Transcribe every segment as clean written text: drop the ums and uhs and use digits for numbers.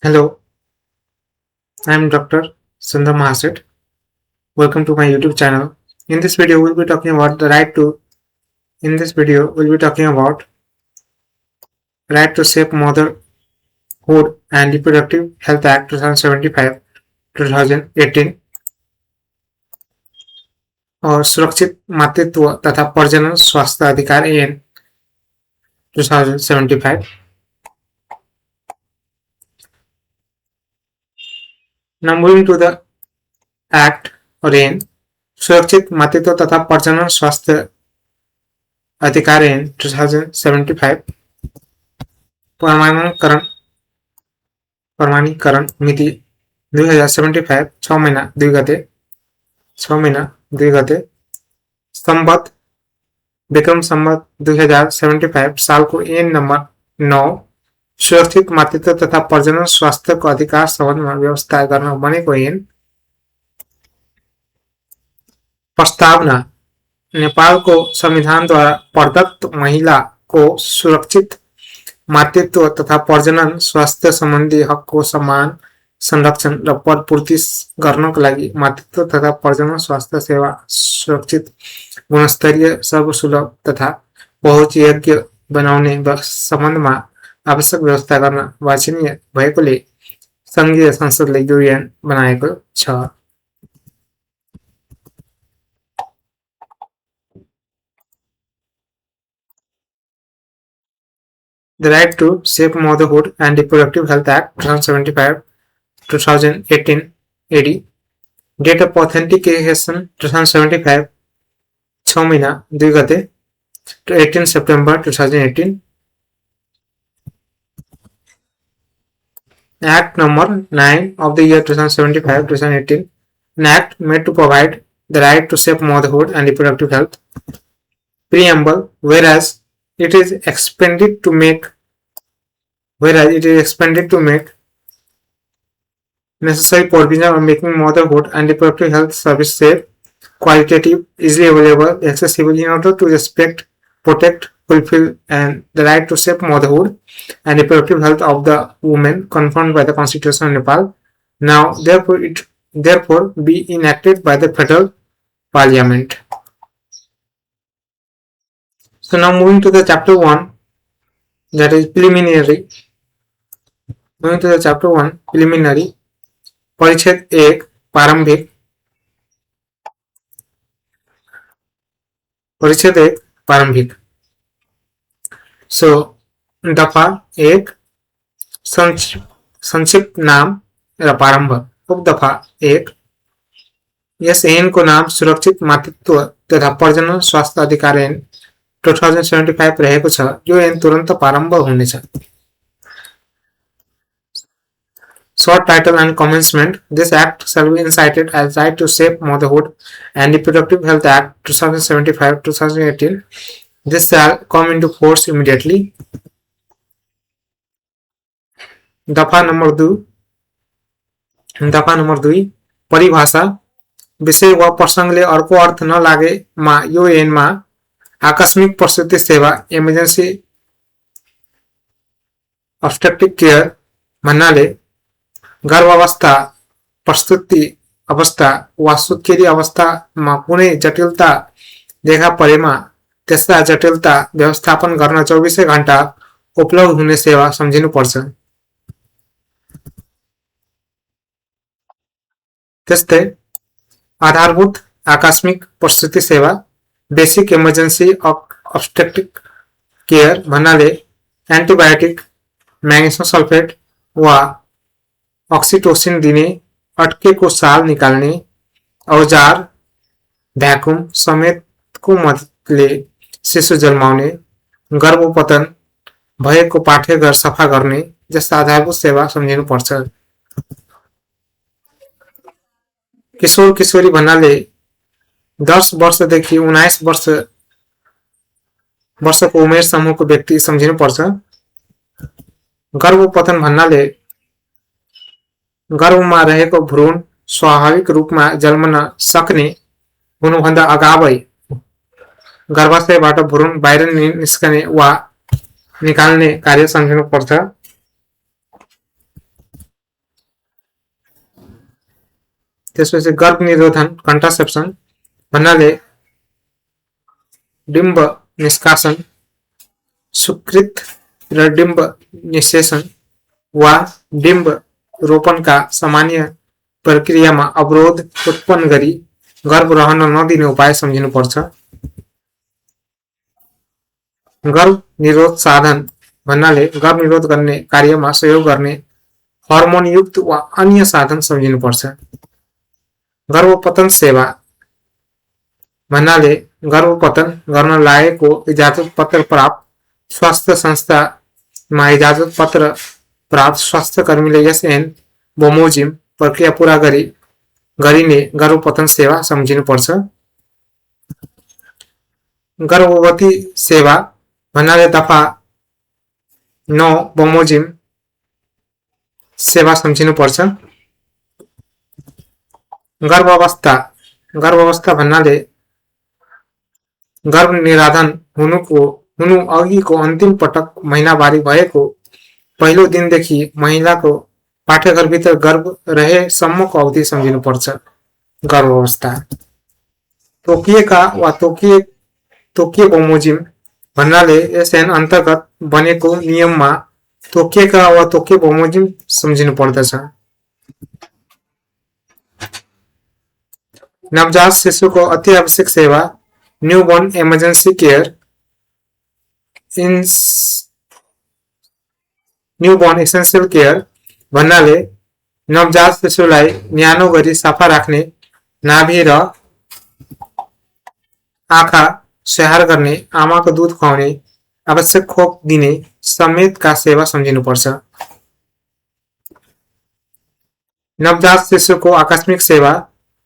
Hello, I am Dr. Sundar Mahaset. Welcome to my YouTube channel. In this video, we'll be talking about the right to. In this video, we'll be talking about right to safe motherhood and reproductive health act 2075 2018 और सुरक्षित मातृत्व तथा प्रजनन स्वास्थ्य अधिकार एन 2075. Now moving to the act or एन सुरक्षित मातृत्व तथा प्रजनन स्वास्थ्य अधिकार एन 2075 प्रमाणीकरण मिति 2075 6 महीना 2 गते संवत विक्रम संवत 2075 साल को एन नंबर 9 सुरक्षित मातृत्व तथा प्रजनन स्वास्थ्य को अधिकार सम्बन्धमा व्यवस्था गर्न बनेको ऐन प्रस्तावना नेपालको संविधानद्वारा प्रदत्त महिलाको सुरक्षित मातृत्व तथा प्रजनन स्वास्थ्य सम्बन्धी हकको समान संरक्षण र पूर्ति गर्नको लागि मातृत्व तथा प्रजनन स्वास्थ्य सेवा सुरक्षित गुणस्तरीय सर्वसुलभ तथा पहुँचयोग्य बनाउने सम्बन्धमा आवश्यक व्यवस्था गर्न वांछनीय भएकोले संघीय संसदले यो ऐन बनाएको छ। The Right to Safe Motherhood and Reproductive Health Act 2075 2018 AD Date of Authentication 2075 6 महीना 2 गते to 18 September 2018 Act number 9 of the year 2075-2018 an act made to provide the right to safe motherhood and reproductive health. Preamble whereas it is expanded to make necessary provision of making motherhood and reproductive health service safe, qualitative, easily available, accessible in order to respect, protect, fulfill and the right to safe motherhood and reproductive health of the women confirmed by the Constitution of Nepal. Now, therefore, be enacted by the Federal Parliament. So now moving to the chapter 1, that is preliminary. Moving to the chapter 1, preliminary. परिच्छेद 1 प्रारंभिक. परिच्छेद 1 प्रारंभिक. So दफा 1 संक्षिप्त नाम र प्रारंभ. उपदफा 1 यस ऐन को नाम सुरक्षित मातृत्व तथा प्रजनन स्वास्थ्य अधिकार ऐन 2075 रहेको छ. यो ऐन तुरन्त प्रारम्भ हुनेछ. Short title and commencement. This act shall be incited as Right to Safe Motherhood and Reproductive Health Act 2075-2018. This shall come into force immediately. दफा नंबर 2 परिभाषा विषय वा प्रसंगले अर्को अर्थ नलागेमा यो ऐनमा आकस्मिक प्रसूति सेवा इमर्जेन्सी ऑब्स्टेट्रिक केयर भन्नाले गर्भावस्था प्रस्तुति अवस्था वा सुत्केरी अवस्थामा कुनै जटिलता देखा परेमा त्यस्ता जटिलता व्यवस्थापन गर्न 24 घण्टा उपलब्ध हुने सेवा सम्झिनु पर्छ. त्यस्तै आधारभूत आकस्मिक प्रसूति सेवा बेसिक इमर्जेन्सी ऑब्स्टेट्रिक केयर भन्नाले एन्टिबायोटिक म्याग्नेसियम सल्फेट वा ऑक्सिटोसिन दिने, अटकेको साल निकाल्ने औजार भ्याकुम समेतको मद्दतले शिशु जन्माउने, गर्भपतन भएको पाठेघर सफा गर्ने जस्ता आधारभूत सेवा सम्झिनु पर्छ. किशोर किशोरी भन्नाले 10 वर्षदेखि 19 वर्षको उमेर समूहको व्यक्ति सम्झिनु पर्छ. गर्भपतन भन्नाले गर्भमा रहेको भ्रूण स्वाभाविक रूपमा जन्मन सक्ने हुनुभन्दा अगावै गर्भाशयबाट भ्रूण बाहिर निस्कने वा निकाल्ने कार्य सम्झिनु पर्छ. त्यसपछि गर्भ निरोधन कन्ट्रासेप्सन भन्नाले डिम्ब निष्कासन, सुकृत र डिम्ब निषेचन वा डिम्ब रोपणका सामान्य प्रक्रियामा अवरोध उत्पन्न गरी गर्भ रहन नदिने उपाय सम्झिनुपर्छ। गर्भ निरोध साधन भन्नाले गर्भ निरोध गर्ने कार्यमा सहयोग गर्ने हर्मोनयुक्त वा अन्य साधन सम्झिनुपर्छ। गर्भपतन सेवा भन्नाले गर्भपतन गर्न लागेको इजाजत पत्र प्राप्त स्वास्थ्य संस्थामा इजाजत पत्र प्राप्त स्वास्थ्य कर्मीले एसएन बमोजिम प्रक्रिया पूरा गरिने गर्भपतन सेवा सम्झिनुपर्छ। गर्भवती सेवा भन्नाले दफा 9 बमोजिम सेवा सम्झिनुपर्छ। गर्भावस्था भन्नाले गर्भ निराधन हुनु अघिको अन्तिम पटक महिनावारी भएको पहिलो दिनदेखि महिलाको पाठेघरभित्र गर्भ रहेसम्मको अवधि सम्झिनुपर्छ। गर्भावस्था तोकिएका वा तोकिए बमोजिम भन्नाले एसएन अन्तर्गत बनेको नियममा तोकिएका वा तोकिए बमोजिम सम्झिनु पर्दछ। नवजात शिशुको अति आवश्यक सेवा newborn emergency care newborn essential care भन्नाले नवजात शिशुलाई न्यानो गरी सफा राख्ने, नाभि र आँखा स्याहार गर्ने, आमाको दूध खुवाउने, आवश्यक खोप दिने समेतका सेवा सम्झिनुपर्छ। नवजात शिशुको आकस्मिक सेवा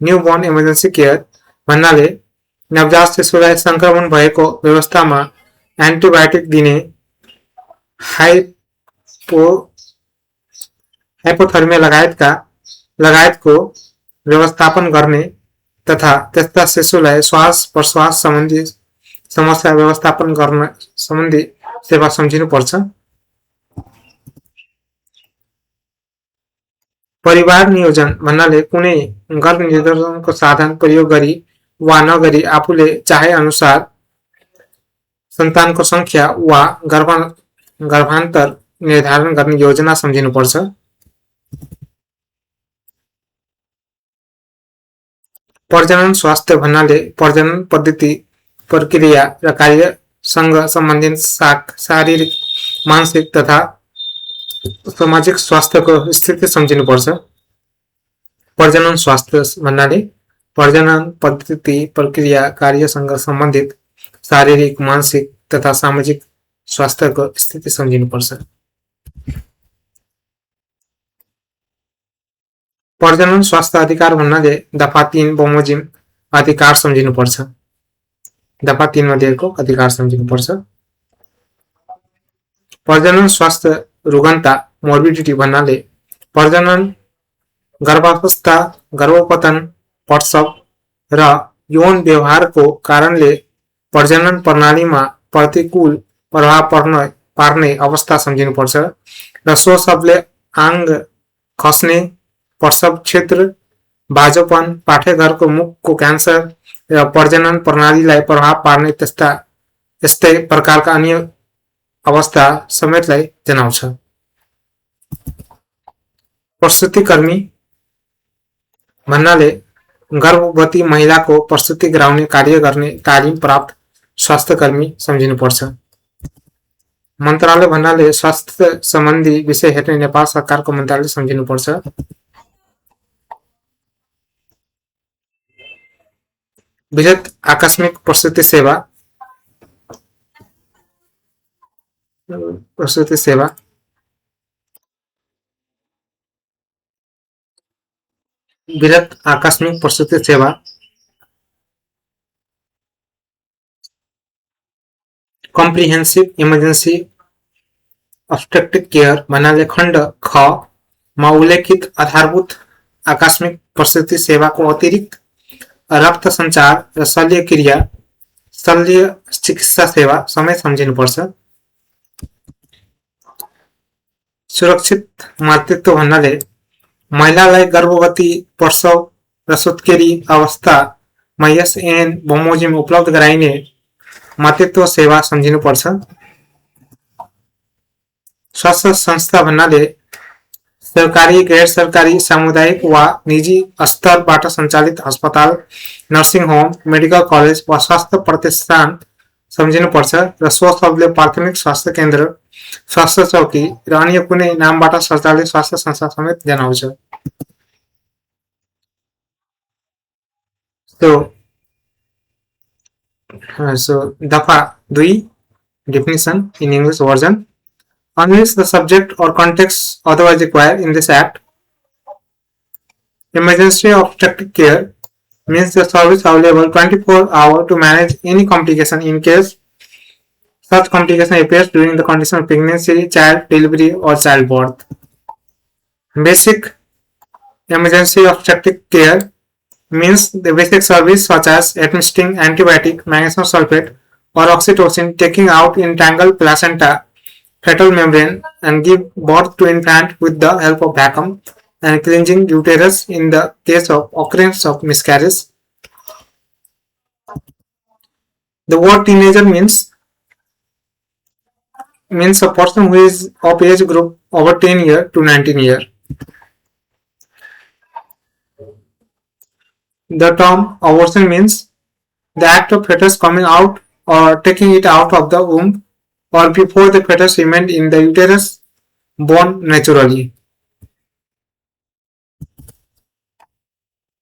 न्यूबोर्न इमर्जेन्सी केयर भन्नाले नवजात शिशुलाई संक्रमण भएको व्यवस्थामा एन्टिबायोटिक दिने, हाइपोथर्मिया लगायतको व्यवस्थापन गर्ने तथा त्यस्ता शिशुलाई श्वास प्रश्वास सम्बन्धी समस्या व्यवस्थापन गर्न सम्बन्धी सेवा सम्झिनुपर्छ। परिवार नियोजन भन्नाले कुनै गर्भ निरोधनको साधन प्रयोग गरी वा नगरी आफूले चाहे अनुसार सन्तानको संख्या वा गर्भान्तर निर्धारण गर्ने योजना सम्झिनुपर्छ। प्रजनन स्वास्थ्य भन्नाले प्रजनन पद्धति प्रक्रिया र कार्यसँग सम्बन्धित शारीरिक, मानसिक तथा सामाजिक स्वास्थ्यको स्थिति सम्झिनुपर्छ। प्रजनन स्वास्थ्य भन्नाले प्रजनन पद्धति प्रक्रिया कार्यसँग सम्बन्धित शारीरिक, मानसिक तथा सामाजिक स्वास्थ्यको स्थिति सम्झिनुपर्छ। प्रजनन स्वास्थ्य अधिकार भन्नाले दफा 3 बमोजिम अधिकार सम्झिनुपर्छ। दफा 3 मा दिएको अधिकार सम्झिनुपर्छ। प्रजनन स्वास्थ्य रुग्णता मोर्बिडिटी भन्नाले प्रजनन, गर्भावस्था, गर्भपतन, प्रसव र यौन व्यवहारको कारणले प्रजनन प्रणालीमा प्रतिकूल प्रभाव पार्ने अवस्था सम्झिनुपर्छ र सो सबले आंग खस्ने, प्रसव क्षेत्र, बाजोपन, पाठेघरको मुखको क्यान्सर र प्रजनन प्रणालीलाई प्रभाव पार्ने यस्तै प्रकारका अन्य अवस्था समेतलाई जनाउँछ। प्रसुति कर्मी भन्नाले गर्भवती महिलाको प्रसुति गराउने कार्य गर्ने तालिम प्राप्त स्वास्थ्य कर्मी सम्झिनुपर्छ। मन्त्रालय भन्नाले स्वास्थ्य सम्बन्धी विषय हेर्ने नेपाल सरकारको मन्त्रालय सम्झिनुपर्छ। वृहत आकस्मिक प्रसुति सेवा वृहत आकस्मिक प्रसुति सेवा कम्प्रिहेन्सिभ इमर्जेन्सी ऑब्स्टेट्रिक केयर भन्नाले खण्ड ख मा उल्लेखित आधारभूत आकस्मिक प्रसुति सेवाको अतिरिक्त रक्त सञ्चार र शल्य चिकित्सा सेवा समेत सम्झिनुपर्छ। सुरक्षित मातृत्व भन्नाले महिलालाई गर्भवती, प्रसव र सुत्केरी अवस्थामा यस ऐन बमोजिम उपलब्ध गराइने मातृत्व सेवा सम्झिनुपर्छ। स्वास्थ्य संस्था भन्नाले सरकारी, गैर सरकारी, सामुदायिक वा निजी स्तरबाट सञ्चालित अस्पताल, नर्सिङ होम, मेडिकल कलेज वा स्वास्थ्य प्रतिष्ठान सम्झिनुपर्छ र सो शब्दले प्राथमिक स्वास्थ्य केन्द्र, स्वास्थ्य चौकी र अन्य कुनै नामबाट सञ्चालित स्वास्थ्य संस्था समेत जनाउँछ। So Dafa 2 definition in English version. Unless the subject or context otherwise required in this act, emergency obstetric care means the service available 24 hours to manage any complication in case such complication appears during the condition of pregnancy, child delivery or childbirth. Basic emergency obstetric care means the basic service such as administering antibiotic, magnesium sulfate or oxytocin, taking out entangled placenta, fetal membrane and give birth to infant with the help of vacuum and cleansing uterus in the case of occurrence of miscarriage. The word teenager means a person who is of age group over 10 years to 19 years. The term abortion means the act of fetus coming out or taking it out of the womb or before the fetus remained in the uterus born naturally.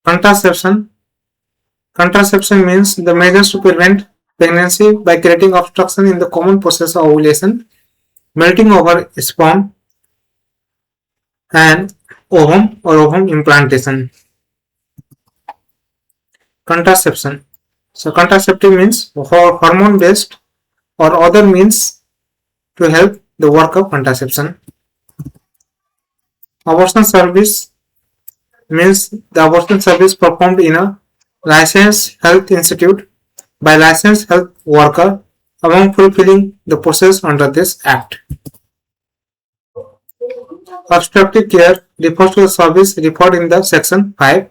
Contraception means the measures to prevent pregnancy by creating obstruction in the common process of ovulation, melting over sperm and ovum or ovum implantation. Contraception. So contraceptive means hormone based or other means to help the work of contraception. Abortion service means the abortion service performed in a licensed health institute by licensed health worker among fulfilling the process under this act. Obstetric care refers to the service referred in the section 5.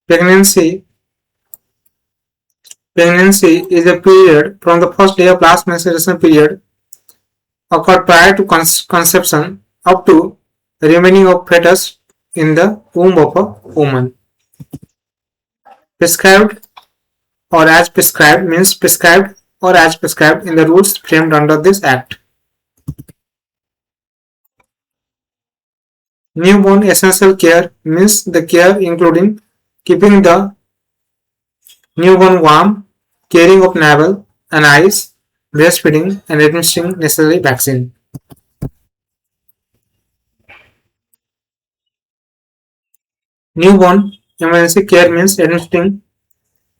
Pregnancy is a period from the first day of last menstruation period occurred prior to conception up to the remaining of fetus in the womb of a woman. Prescribed or as prescribed means prescribed or as prescribed in the rules framed under this act. Newborn essential care means the care including keeping the newborn warm, caring of navel and eyes, breastfeeding and administering necessary vaccine. Newborn emergency care means administering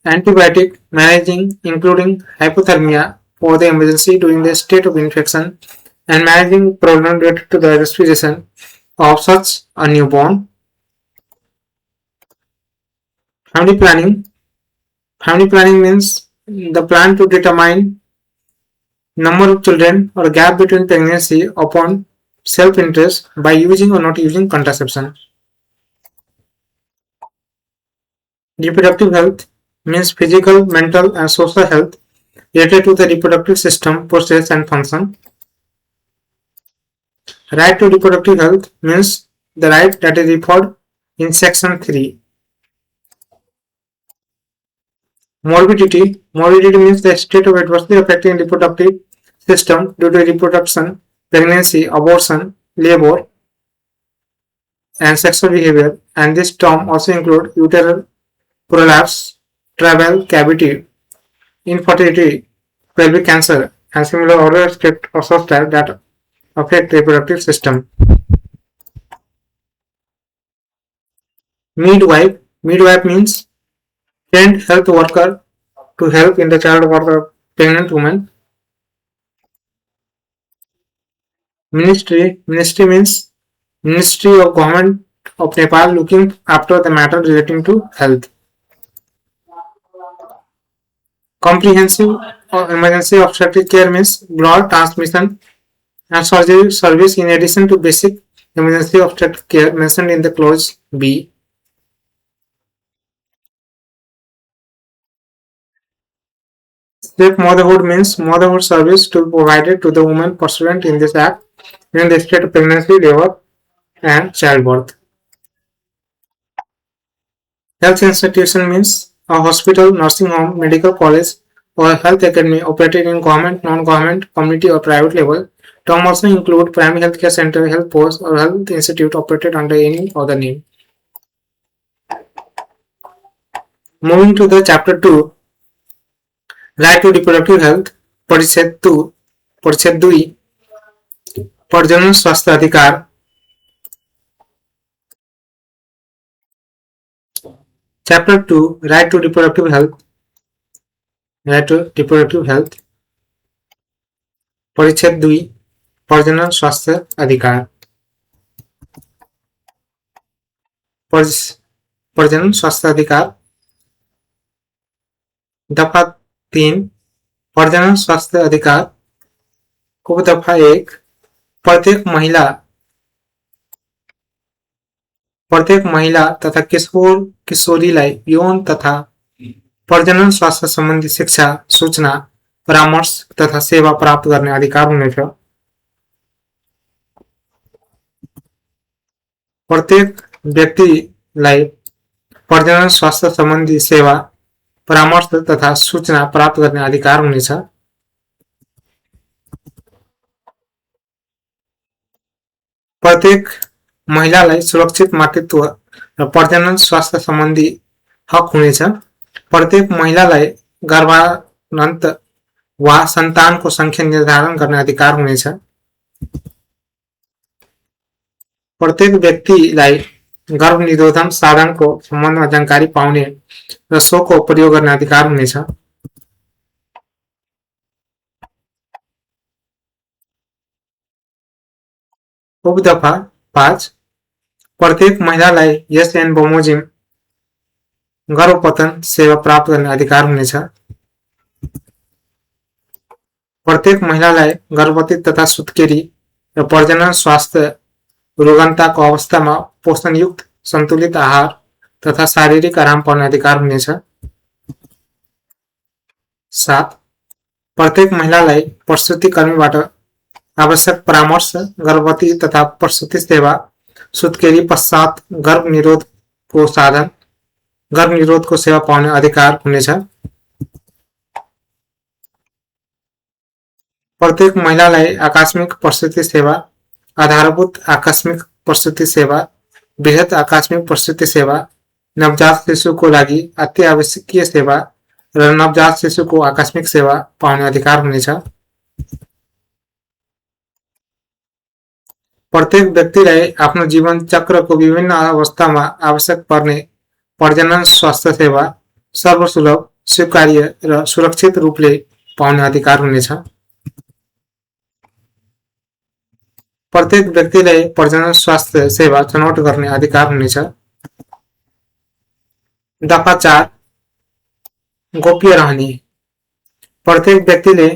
antibiotic, managing including hypothermia for the emergency during the state of infection and managing problem related to the respiration of such a newborn. Family planning means the plan to determine number of children or gap between pregnancy upon self-interest by using or not using contraception. Reproductive health means physical, mental and social health related to the reproductive system, process and function. Right to reproductive health means the right that is referred in section 3. Morbidity means the state of adversely affecting reproductive system due to reproduction, pregnancy, abortion, labor, and sexual behavior, and this term also includes uterine prolapse, travel cavity, infertility, pelvic cancer, and similar other states or subtypes that affect reproductive system. Midwife means trained health worker to help in the childbirth of pregnant woman. Ministry means Ministry of Government of Nepal looking after the matter relating to health. Comprehensive or emergency obstetric care means blood transmission and surgery service in addition to basic emergency obstetric care mentioned in the clause B. Safe motherhood means motherhood service to be provided to the woman pursuant in this act in the state of pregnancy, labor, and childbirth. Health institution means a hospital, nursing home, medical college, or health academy operated in government, non-government, community, or private level. Term also include primary health care center, health post, or health institute operated under any other name. Moving to the chapter 2, Right to Reproductive Health, परिच्छेद 2, परिच्छेद 2, प्रजनन स्वास्थ्य अधिकार. Chapter 2, Right to Reproductive Health, Right to Reproductive Health, परिच्छेद 2, प्रजनन स्वास्थ्य अधिकार. प्रजनन स्वास्थ्य अधिकार. दफा 3, प्रजनन स्वास्थ्य अधिकार. उपदफा 1, प्रत्येक महिला तथा किशोर किशोरीलाई यौन तथा प्रजनन स्वास्थ्य सम्बन्धी शिक्षा, सूचना, परामर्श तथा सेवा प्राप्त गर्ने अधिकार हुनेछ. प्रत्येक व्यक्तिलाई प्रजनन स्वास्थ्य सम्बन्धी सेवा, परामर्श तथा सूचना प्राप्त गर्ने अधिकार हुनेछ. प्रत्येक महिलालाई सुरक्षित मातृत्व र प्रजनन स्वास्थ्य सम्बन्धी हक हुनेछ. प्रत्येक महिलालाई गर्भान्त वा सन्तानको संख्या निर्धारण गर्ने अधिकार हुनेछ. प्रत्येक व्यक्तिलाई गर्भनिरोधन साधनको सम्बन्धमा जानकारी पाउने र सोको प्रयोग गर्ने अधिकार हुनेछ. उपदफा 5, प्रत्येक महिलालाई एसएन बमोजिम गर्भपतन सेवा प्राप्त गर्ने अधिकार हुनेछ. प्रत्येक महिलालाई गर्भवती तथा सुत्केरी र प्रजनन स्वास्थ्य रोगन्ताको अवस्थामा पोषणयुक्त सन्तुलित आहार तथा शारीरिक आराम पाउने अधिकार हुनेछ. 7, प्रत्येक महिलालाई प्रसुति कर्मीबाट आवश्यक परामर्श, गर्भवती तथा प्रसुति सेवा, सुत्केरी पश्चात गर्भनिरोधको सेवा पाउने अधिकार हुनेछ. प्रत्येक महिलालाई आकस्मिक प्रसुति सेवा, आधारभूत आकस्मिक प्रसुति सेवा, बृहत आकस्मिक प्रसुति सेवा, नवजात शिशुको लागि अति आवश्यकीय सेवा र नवजात शिशुको आकस्मिक सेवा पाउने अधिकार हुनेछ. प्रत्येक व्यक्तिलाई आफ्नो जीवन चक्रको विभिन्न अवस्थामा आवश्यक पर्ने प्रजनन स्वास्थ्य सेवा सर्वसुलभ, स्वीकार्य र सुरक्षित रूपले पाउने अधिकार हुनेछ. प्रत्येक व्यक्तिलाई प्रजनन स्वास्थ्य सेवा छनौट गर्ने अधिकार हुनेछ. दफा 4, गोप्य रहने. प्रत्येक व्यक्तिले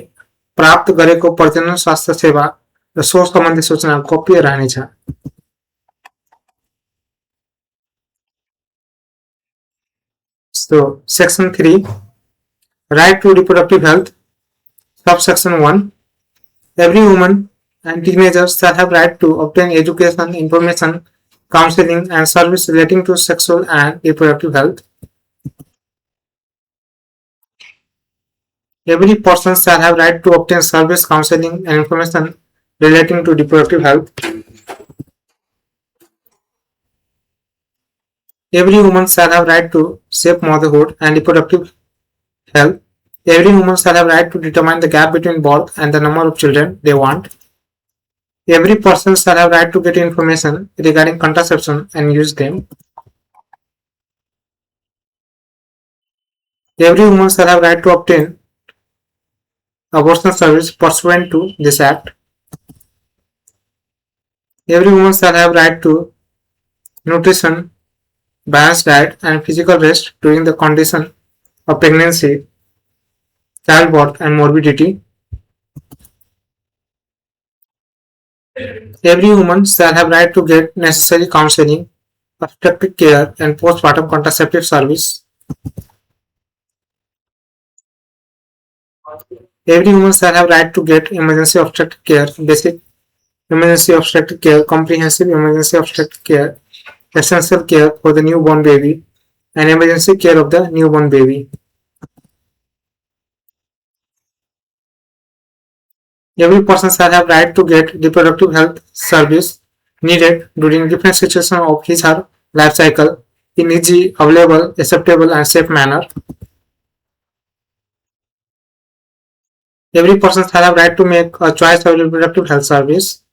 प्राप्त गरेको प्रजनन स्वास्थ्य सेवा र सो सम्बन्धी सूचना गोप्य रहनेछ. So, Section 3, Right to Reproductive Health, Subsection 1, every woman and teenager shall have right to obtain education, information, counseling and service relating to sexual and reproductive health. Every person shall have right to obtain service, counseling and information relating to reproductive health. Every woman shall have right to safe motherhood and reproductive health. Every woman shall have right to determine the gap between birth and the number of children they want. Every person shall have right to get information regarding contraception and use them. Every woman shall have right to obtain abortion service pursuant to this act. Every woman shall have right to nutrition, balanced diet and physical rest during the condition of pregnancy, childbirth and morbidity. Every woman shall have right to get necessary counseling, obstetric care, and postpartum contraceptive service. Every woman shall have right to get emergency obstetric care, basic emergency obstetric care, comprehensive emergency obstetric care, essential care for the newborn baby, and emergency care of the newborn baby. Every person shall have right to get reproductive health service needed during different situations of his or her life cycle in easy, available, acceptable, and safe manner. Every person shall have right to make a choice of reproductive health service.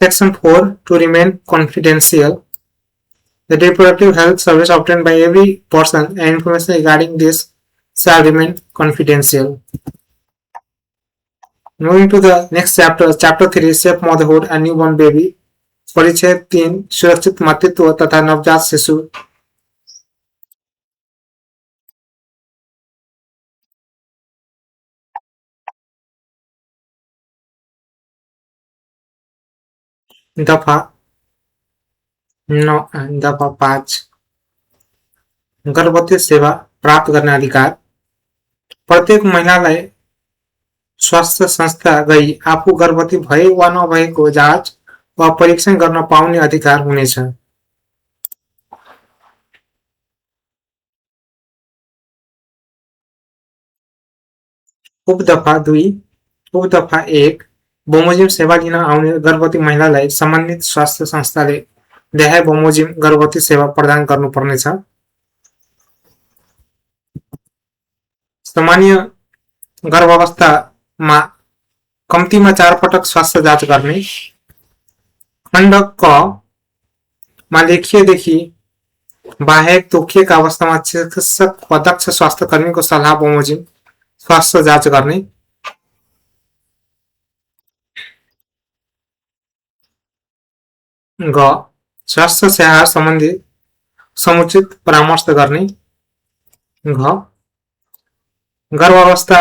Section 4 to remain confidential. The reproductive health service obtained by every person and information regarding this shall remain confidential. Moving to the next chapter, chapter 3, Safe Motherhood and Newborn Baby. परिच्छेद 3, सुरक्षित मातृत्व तथा नवजात शिशु. दफा 9 दफा 5 गर्भवती सेवा प्राप्त गर्ने अधिकार. प्रत्येक महिलालाई स्वास्थ्य संस्था गई आफू गर्भवती भए वा नभएको जाँच वा परीक्षण गर्न पाउने अधिकार हुनेछ. उपदफा 2 उपदफा 1 बमोजिम सेवा लिन आउने गर्भवती महिलालाई सम्बन्धित स्वास्थ्य संस्थाले देहाय बमोजिम गर्भवती सेवा प्रदान गर्नुपर्नेछ. सामान्य गर्भावस्थामा कम्तीमा 4 पटक स्वास्थ्य जाँच गर्ने. खण्ड क मा लेखिएदेखि बाहेक तोकिएका अवस्थामा चिकित्सक वा दक्ष स्वास्थ्य कर्मीको सल्लाह बमोजिम स्वास्थ्य जाँच गर्ने. ग स्वास्थ्य सेवा सम्बन्धी समुचित परामर्श गर्ने. घ गर्भावस्था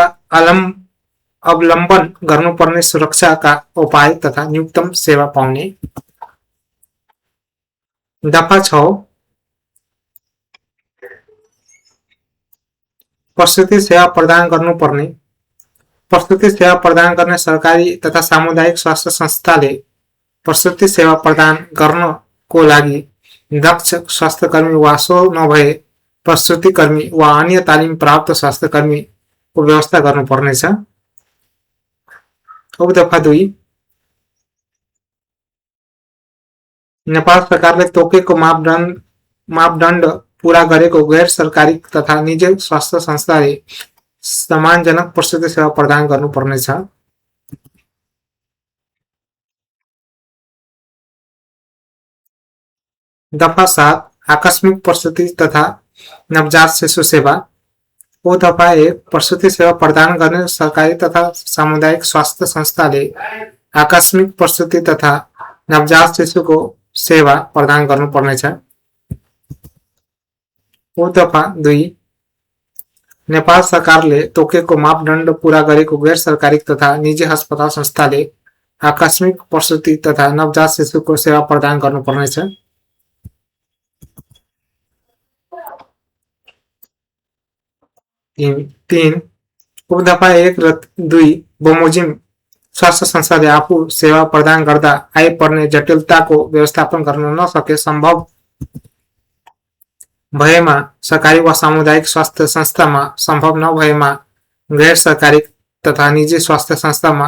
अवलम्बन गर्नुपर्ने सुरक्षाका उपाय तथा न्यूनतम सेवा पाउने. दफा 6 प्रसूति सेवा प्रदान गर्नुपर्ने. प्रसूति सेवा प्रदान गर्ने सरकारी तथा सामुदायिक स्वास्थ्य संस्थाले प्रसूति सेवा प्रदान गर्नको लागि दक्ष स्वास्थ्य कर्मी वा सो नभए प्रसूति कर्मी वा अन्य तालिम प्राप्त स्वास्थ्य कर्मीको व्यवस्था गर्नुपर्नेछ. उपदफा 2 नेपाल सरकारले तोकेको मापदण्ड पूरा गरेको गैर सरकारी तथा निजी स्वास्थ्य संस्थाले सम्मानजनक प्रसूति सेवा प्रदान गर्नुपर्नेछ. दफा 7 आकस्मिक प्रसूति तथा नवजात शिशु सेवा. दफा 1 प्रसूति सेवा प्रदान गर्ने सरकारी तथा सामुदायिक स्वास्थ्य संस्थाले आकस्मिक प्रसूति तथा नवजात शिशुको सेवा प्रदान गर्नुपर्नेछ. दफा 2 नेपाल सरकारले तोकेको मापदण्ड पूरा गरेको गैर सरकारी तथा निजी अस्पताल संस्थाले आकस्मिक प्रसूति तथा नवजात शिशुको सेवा प्रदान गर्नुपर्नेछ. तीन उपदफा 1 र 2 बमोजिम स्वास्थ्य संस्थाले आफू सेवा प्रदान गर्दा आइपर्ने जटिलताको व्यवस्थापन गर्न नसके सम्भव भएमा सरकारी वा सामुदायिक स्वास्थ्य संस्थामा, सम्भव नभएमा गैर सरकारी तथा निजी स्वास्थ्य संस्थामा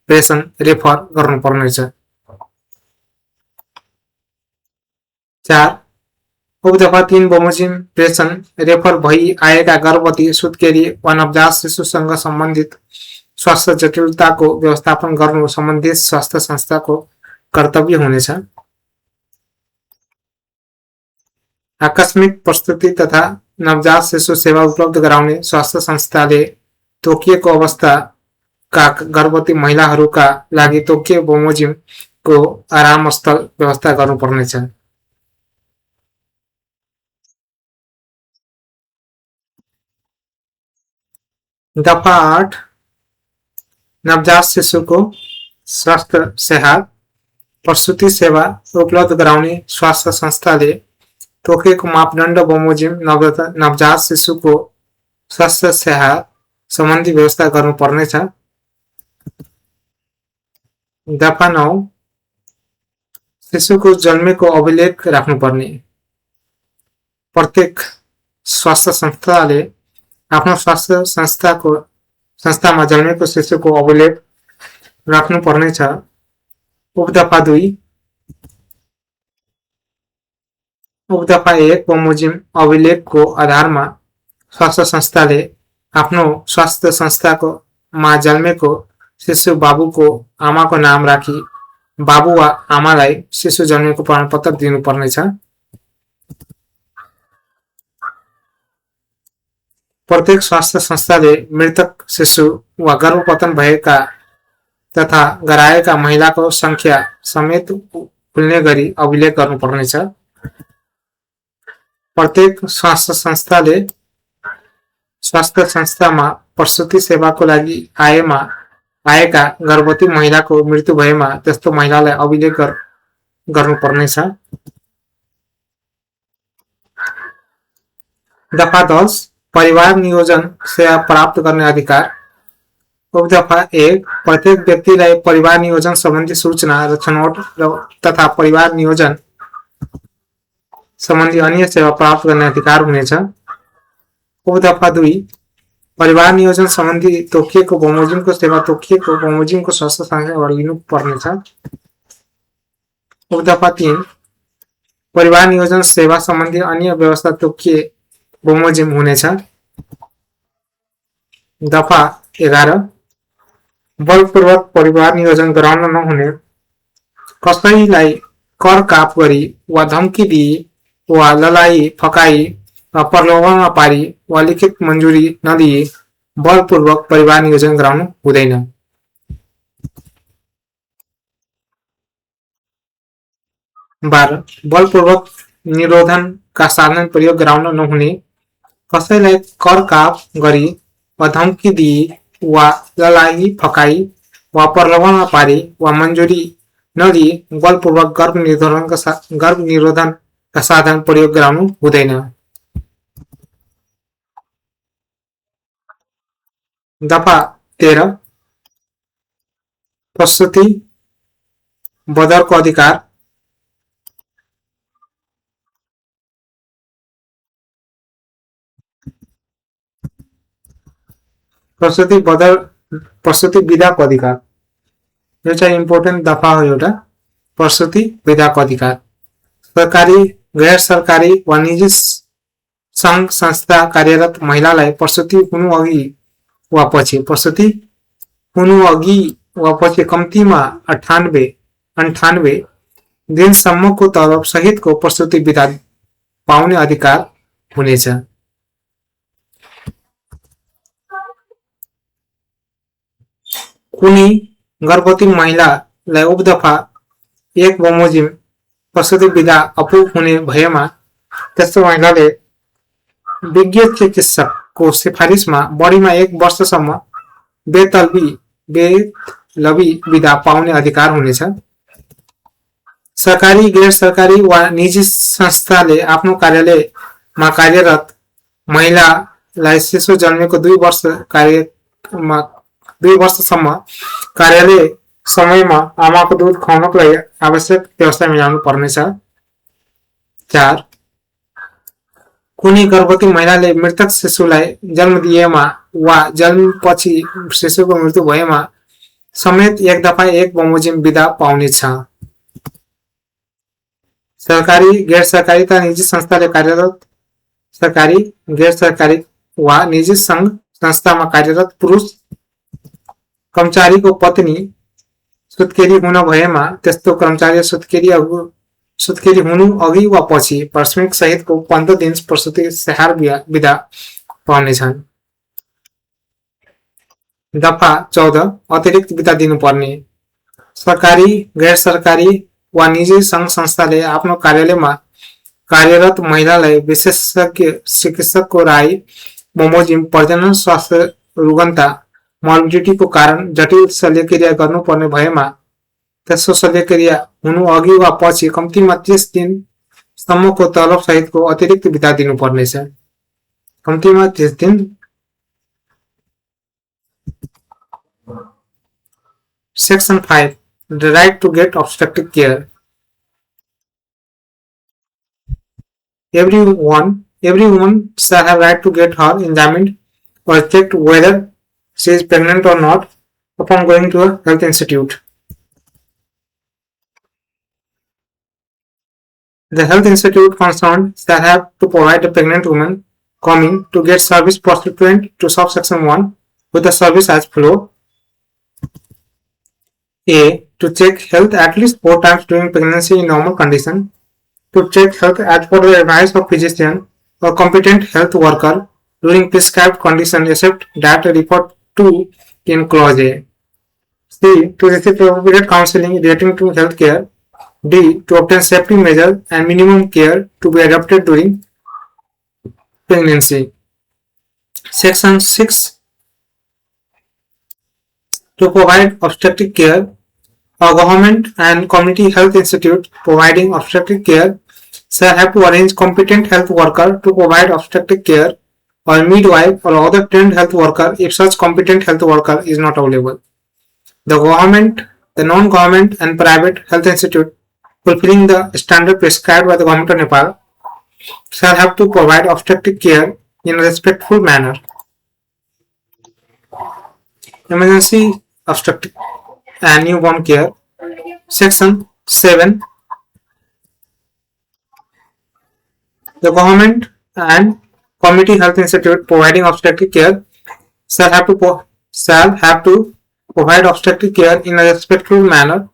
प्रेषण रेफर गर्नुपर्नेछ. 4 उपदफा 3 बमोजिम प्रेषण रेफर भई आएका गर्भवती सुत्केरी वा नवजात शिशुसँग सम्बन्धित स्वास्थ्य जटिलताको व्यवस्थापन गर्नु सम्बन्धित स्वास्थ्य संस्थाको कर्तव्य हुनेछ. आकस्मिक प्रस्तुति तथा नवजात शिशु सेवा उपलब्ध गराउने स्वास्थ्य संस्थाले तोकिएको अवस्थाका गर्भवती महिलाहरूका लागि तोकिए बमोजिमको आराम स्थल व्यवस्था गर्नुपर्नेछ. दफा 8 नवजात शिशुको स्वास्थ्य स्याहार प्रसुति सेवा उपलब्ध गराउने स्वास्थ्य संस्थाले तोकेको मापदण्ड बमोजिम नवजात शिशुको स्वास्थ्य स्याहार सम्बन्धी व्यवस्था गर्नुपर्नेछ। दफा 9 शिशुको जन्मेको अभिलेख राख्नुपर्ने। प्रत्येक स्वास्थ्य संस्थाले आफ्नो स्वास्थ्य संस्थामा जन्मेको शिशुको अभिलेख राख्नुपर्नेछ। उपदफा 2 उपदफा 1 बमोजिम अभिलेखको आधारमा स्वास्थ्य संस्थाले आफ्नो स्वास्थ्य संस्थामा जन्मेको शिशु बाबुको आमाको नाम राखी बाबु वा आमालाई शिशु जन्मेको प्रमाणपत्र दिनुपर्नेछ। प्रत्येक स्वास्थ्य संस्थाले मृतक शिशु वा गर्भपतन भएका तथा गराएका महिलाको संख्या समेत खुल्ने गरी अभिलेख गर्नुपर्नेछ। प्रत्येक स्वास्थ्य संस्थाले स्वास्थ्य संस्थामा प्रसुति सेवाको लागि आएका गर्भवती महिलाको मृत्यु भएमा त्यस्तो महिलालाई अभिलेख गर्नुपर्नेछ। दफा 10 परिवार नियोजन सेवा प्राप्त गर्ने अधिकार। उपदफा 1 प्रत्येक व्यक्तिलाई परिवार नियोजन सम्बन्धी सूचना र छनौट तथा परिवार नियोजन सम्बन्धी अन्य सेवा प्राप्त गर्ने अधिकार हुनेछ। उपदफा 2 परिवार नियोजन सम्बन्धी तोकिएको बमोजिमको सेवा तोकिएको बमोजिमको स्वास्थ्य संस्थाबाट लिनुपर्नेछ। उपदफा 3 परिवार नियोजन सेवा सम्बन्धी अन्य व्यवस्था तोकिए बमोजिम हुनेछ। दफा 11 बलपूर्वक परिवार नियोजन गराउन नहुने कसैलाई कर काप गरी वा धम्की दिई वा ललाई फकाई वा प्रलोभनमा पारी वा लिखित मन्जुरी नदिई बलपूर्वक परिवार नियोजन गराउनु हुँदैन। बलपूर्वक निरोधनका साधन प्रयोग गराउन नहुने कसैलाई कर काप गरी वा धम्की दिई वा ललाई फकाई वा प्रलोभनमा पारी वा मन्जुरी नदिई बलपूर्वक गर्भ निरोधनका साधन प्रयोग गराउनु हुँदैन। दफा 13 प्रसुति बदरको अधिकार। प्रसुति विधाको अधिकार यो चाहिँ इम्पोर्टेन्ट दफा हो एउटा। प्रसुति विधाको अधिकार सरकारी गैर सरकारी वा निजी संघ संस्था कार्यरत महिलालाई प्रसुति हुनु अघि वा पछि कम्तीमा 98 दिनसम्मको तलब सहितको प्रसुति विधा पाउने अधिकार हुनेछ। कुनै गर्भवती महिलालाई उपदफा 1 बमोजिम प्रसुति विधा अपुग हुने भएमा त्यस्तो महिलाले विज्ञ चिकित्सकको सिफारिसमा बढीमा 1 वर्षसम्म बेतलबी विधा पाउने अधिकार हुनेछ। सरकारी गैर सरकारी वा निजी संस्थाले आफ्नो कार्यालयमा कार्यरत महिलालाई शिशु जन्मेको 2 वर्षसम्म कार्यालय समयमा आमाको दूध खुवाउनको लागि आवश्यक व्यवस्था मिलाउनु पर्नेछ। 4 कुनै गर्भवती महिलाले मृतक शिशुलाई जन्म दिएमा वा जन्मपछि शिशुको मृत्यु भएमा समेत 1 दफा 1 बमोजिम विधा पाउनेछ। सरकारी गैर सरकारी तथा निजी संस्थाले कार्यरत सरकारी गैर सरकारी वा निजी संघ संस्थामा कार्यरत पुरुष कर्मचारीको पत्नी सुत्केरी हुन भएमा त्यस्तो कर्मचारी सुत्केरी हुनु अघि वा पछि प्राथमिक सहितको 15 दिन प्रसुति स्याहार विधा पाउनेछन्। दफा 14 अतिरिक्त विधा दिनुपर्ने सरकारी गैर सरकारी वा निजी संघ संस्थाले आफ्नो कार्यालयमा कार्यरत महिलालाई विशेषज्ञ चिकित्सकको राय बमोजिम प्रजनन स्वास्थ्य रुगन्ता मोर्बिडिटीको कारण जटिल शल्यक्रिया गर्नुपर्ने भएमा त्यसको शल्यक्रिया हुनु अघि वा पछि कम्तीमा 30 दिनसम्मको तलबसहितको अतिरिक्त बिदा दिनुपर्नेछ। कम्तीमा 30 दिन। Section 5. The right to get obstetric care. Every woman shall have right to get her examined or checked whether she is pregnant or not upon going to a health institute. The health institute concerned shall have to provide a pregnant woman coming to get service pursuant to subsection 1 with the service as follows. A. To check health at least 4 times during pregnancy in normal condition. To check health as per the advice of physician or competent health worker during prescribed condition except that referred to in clause A. C. To receive appropriate counseling relating to health care. D. To obtain safety measures and minimum care to be adopted during pregnancy. Section 6. To provide obstetric care, a government and community health institute providing obstetric care shall have to arrange competent health worker to provide obstetric care or midwife or other trained health worker if such competent health worker is not available. The government, the non-government and private health institute fulfilling the standard prescribed by the government of Nepal shall have to provide obstetric care in a respectful manner. Emergency obstetric and newborn care. Section 7. The government and community health institute providing obstetric care shall have to provide obstetric care in a respectful manner.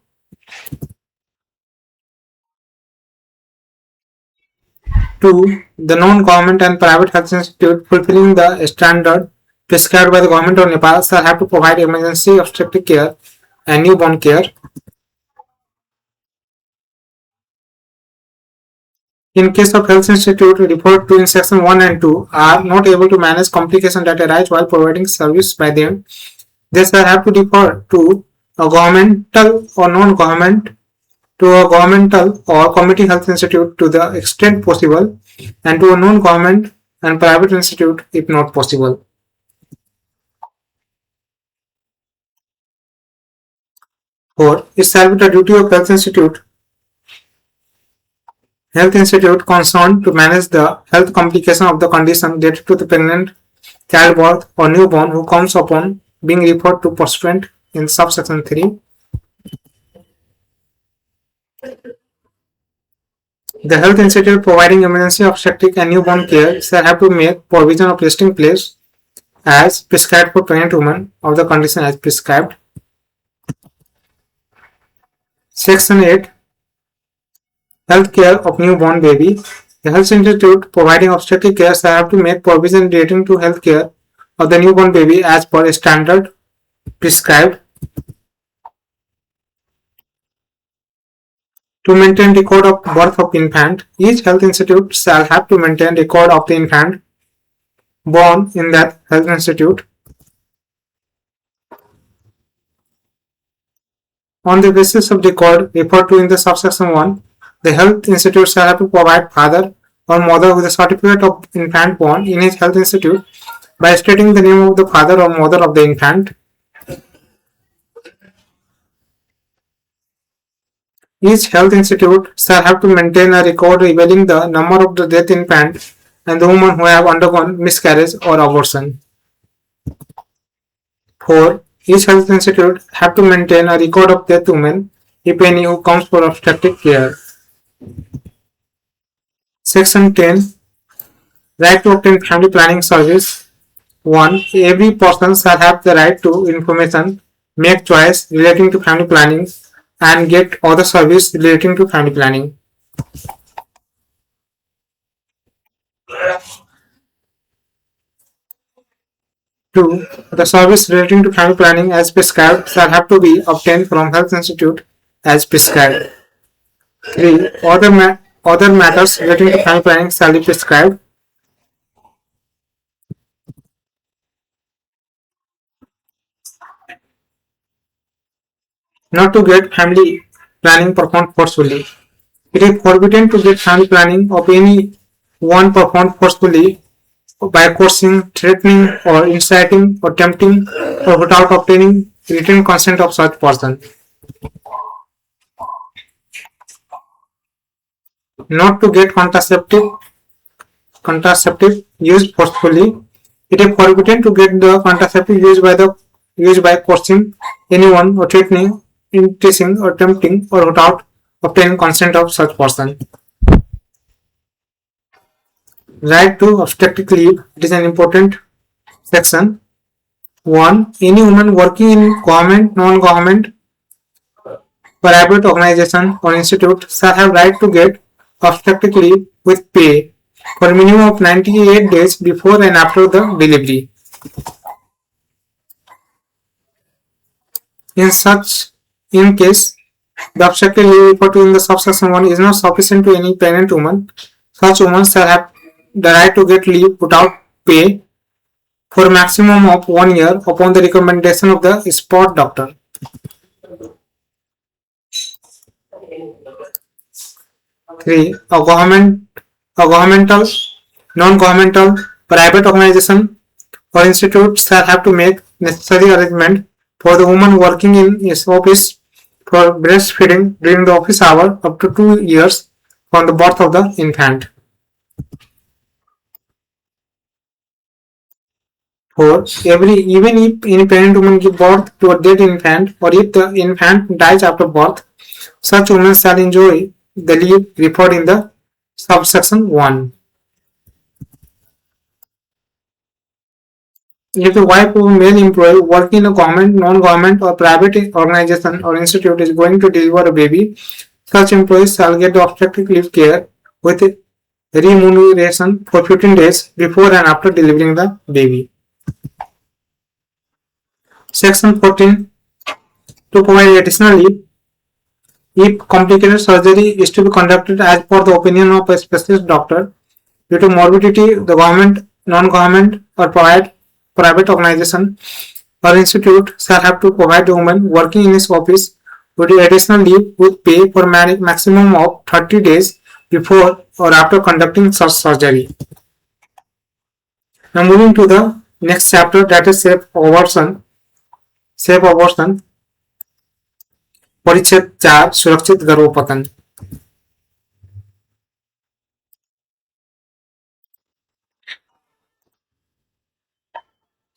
2. The non-government and private health institute fulfilling the standard prescribed by the government of Nepal shall have to provide emergency obstetric care and newborn care. In case of health institute referred to in section 1 and 2 are not able to manage complications that arise while providing service by them, they shall have to defer to a governmental or non-government or community health institute to the extent possible and to a non-government and private institute if not possible. 4. It shall be the duty of health institute concerned to manage the health complication of the condition related to the pregnant, childbirth or newborn who comes upon being referred to pursuant in subsection 3. The health institute providing emergency obstetric and newborn care shall have to make provision of resting place as prescribed for pregnant women of the condition as prescribed. Section 8. Health care of newborn baby. The health institute providing obstetric care shall have to make provision relating to health care of the newborn baby as per a standard prescribed. To maintain record of birth of infant, each health institute shall have to maintain record of the infant born in that health institute. On the basis of record referred to in the subsection 1, the health institute shall have to provide father or mother with a certificate of infant born in his health institute by stating the name of the father or mother of the infant. Each health institute shall have to maintain a record revealing the number of the death infant and the women who have undergone miscarriage or abortion. 4. Each health institute have to maintain a record of death women, if any, who comes for obstetric care. Section 10. Right to obtain family planning service. 1. Every person shall have the right to information, make choice relating to family planning and get other service relating to family planning. 2. The service relating to family planning as prescribed shall have to be obtained from health institute as prescribed. 3. Other matters relating to family planning shall be prescribed. Not to get family planning performed forcefully. It is forbidden to get family planning of any one performed forcefully by coercing, threatening, or inciting, or tempting, or without obtaining written consent of such person. Not to get contraceptive used forcefully. It is forbidden to get the contraceptive used by coercing anyone or threatening, enticing, or tempting, or without obtaining consent of such person. Right to obstetric leave. It is an important section. 1. Any woman working in government, non-government, private organization or institute shall have right to get obstetric leave with pay for a minimum of 98 days before and after the delivery. In case the obstetric leave referred to in the subsection 1 is not sufficient to any pregnant woman, such woman shall have the right to get leave without pay for a maximum of 1 year upon the recommendation of the spot doctor. 3. A governmental, non-governmental, private organization or institute shall have to make necessary arrangement for the woman working in his office for breastfeeding during the office hour up to 2 years from the birth of the infant. 4. Even if any pregnant woman gives birth to a dead infant or if the infant dies after birth, such women shall enjoy the leave referred in the subsection 1. If the wife of a male employee working in a government, non-government or private organization or institute is going to deliver a baby, such employees shall get the obstetric leave care with remuneration for 15 days before and after delivering the baby. Section 14. To provide additional leave, if complicated surgery is to be conducted as per the opinion of a specialist doctor due to morbidity, the government, non-government or private organization or institute shall have to provide the woman working in his office with additional leave with pay for maximum of 30 days before or after conducting such surgery. Now moving to the next chapter, that is safe abortion. परिच्छेद 4 सुरक्षित गर्भपतन.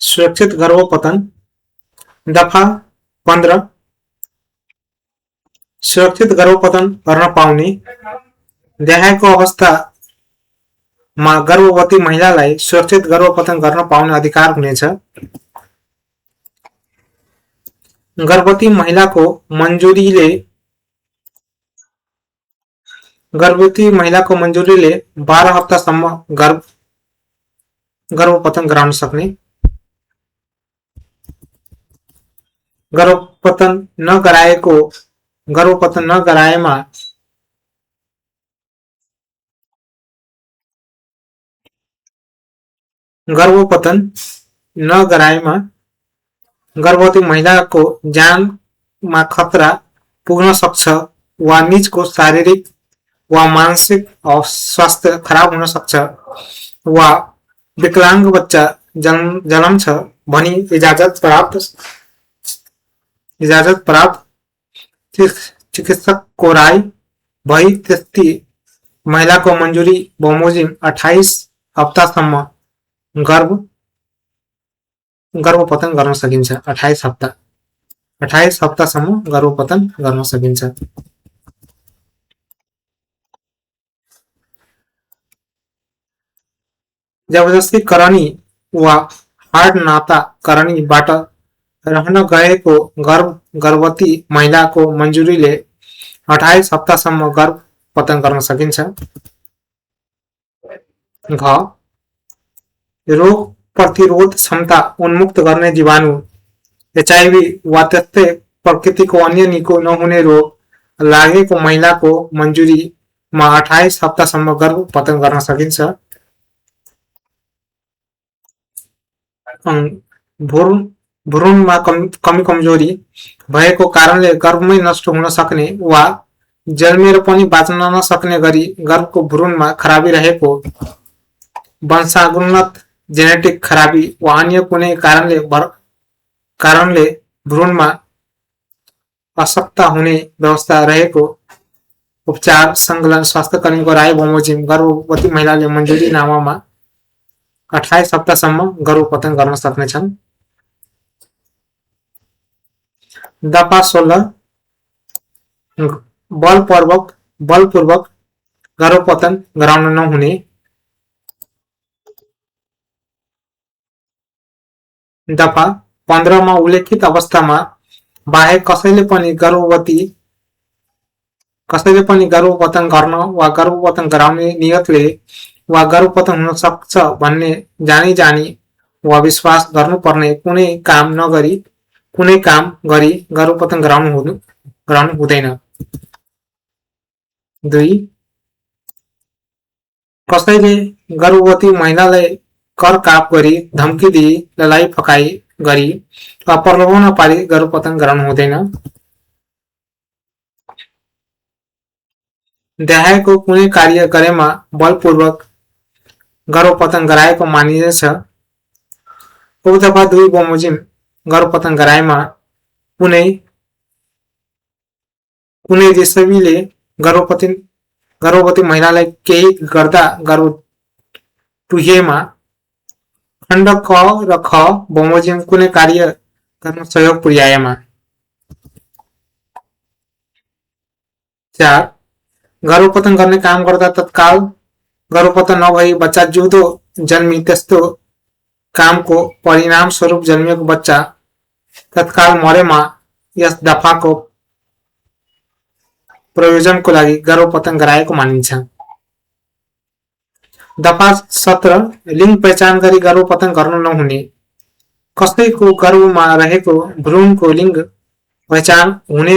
सुरक्षित गर्भपतन दफा 15. सुरक्षित गर्भपतन गर्न पाउने देहायको अवस्थामा गर्भवती महिलालाई सुरक्षित गर्भपतन गर्न पाउने अधिकार हुनेछ. गर्भवती महिलाको मन्जुरीले 12 हप्तासम्म गर्भपतन गराउन सक्ने. गर्भपतन नगराएमा गर्भवती महिलाको ज्यानमा खतरा पुग्न सक्छ वा निजको शारीरिक वा मानसिक स्वास्थ्य खराब हुन सक्छ वा विकलांग बच्चा जन्मन्छ भनी इजाजत प्राप्त चिकित्सकको राय भई त्यस्ती महिलाको मन्जुरी बमोजिम 28 हप्तासम्म गर्भपतन गर्न सकिन्छ. 28 हप्तासम्म गर्भपतन गर्न सकिन्छ. जबरजस्ती करनी वा हार्ड नाता करणीबाट रहन गएको गर्भवती महिलाको मन्जुरीले 28 हप्तासम्म गर्भपतन गर्न सकिन्छ. घ रोग प्रतिरोध क्षमता उन्मुक्त गर्ने जीवाणु एचआईभी वा त्यस्तै प्रकृतिको अन्य निको नहुने रोग लागेको महिलाको मन्जुरीमा 28 हप्तासम्म गर्भपतन गर्न सकिन्छ. भ्रूण भ्रूणमा कमी कमजोरी भएको कारणले गर्भमै नष्ट हुन सक्ने वा जन्मिएर पनि बाँच्न नसक्ने गरी गर्भको भ्रूणमा खराबी रहेको, वंशानुगत जेनेटिक खराबी वा अन्य कुनै कारणले भ्रूणमा अशक्तता हुने व्यवस्था रहेको उपचार संकलन स्वास्थ्यकर्मीको राय बमोजिम गर्भवती महिलाले मन्जुरी नामामा 28 हप्तासम्म गर्भपतन गर्न सक्नेछन्। दफा 16 बलपूर्वक गर्भपतन गराउन नहुने। दफा 15 मा उल्लेखित अवस्थामा बाहेक कसैले पनि गर्भपतन गर्न वा गर्भपतन गराउने नियतले वा गर्भपतन हुन सक्छ भन्ने जानी वा विश्वास गर्नुपर्ने कुनै काम गरी गर्भपतन गराउनु हुँदैन। 2 कसैले गर्भवती महिलालाई करकाप गरी, धम्की दिई, ललाई फकाई गरी वा प्रलोभन पारी गर्भपतन गराउनु हुँदैन। देहायको कुनै कार्य गरेमा बलपूर्वक गर्भपतन गराएको मानिनेछ। उपदफा 2 बमोजिम गर्भपतन गराएमा कुनै रेसबीले गर्भवती महिलालाई केही गर्दा गर्भ टुहिएमा खण्ड क र ख बमोजिम कुनै कार्य गर्न सहयोग पुर्याएमा। 4 गर्भपतन गर्ने काम गर्दा तत्काल गर्भपतन नभई बच्चा जिउँदो जन्मी त्यस्तो कामको परिणाम स्वरूप जन्मिएको बच्चा तत्काल मरेमा यस दफाको प्रयोजनको लागि गर्भपतन गराएको मानिन्छ। दफा 17 लिङ्ग पहिचान गरी गर्भपतन गर्न नहुने। कसैको गर्भमा रहेको भ्रूणको लिङ्ग पहिचान हुने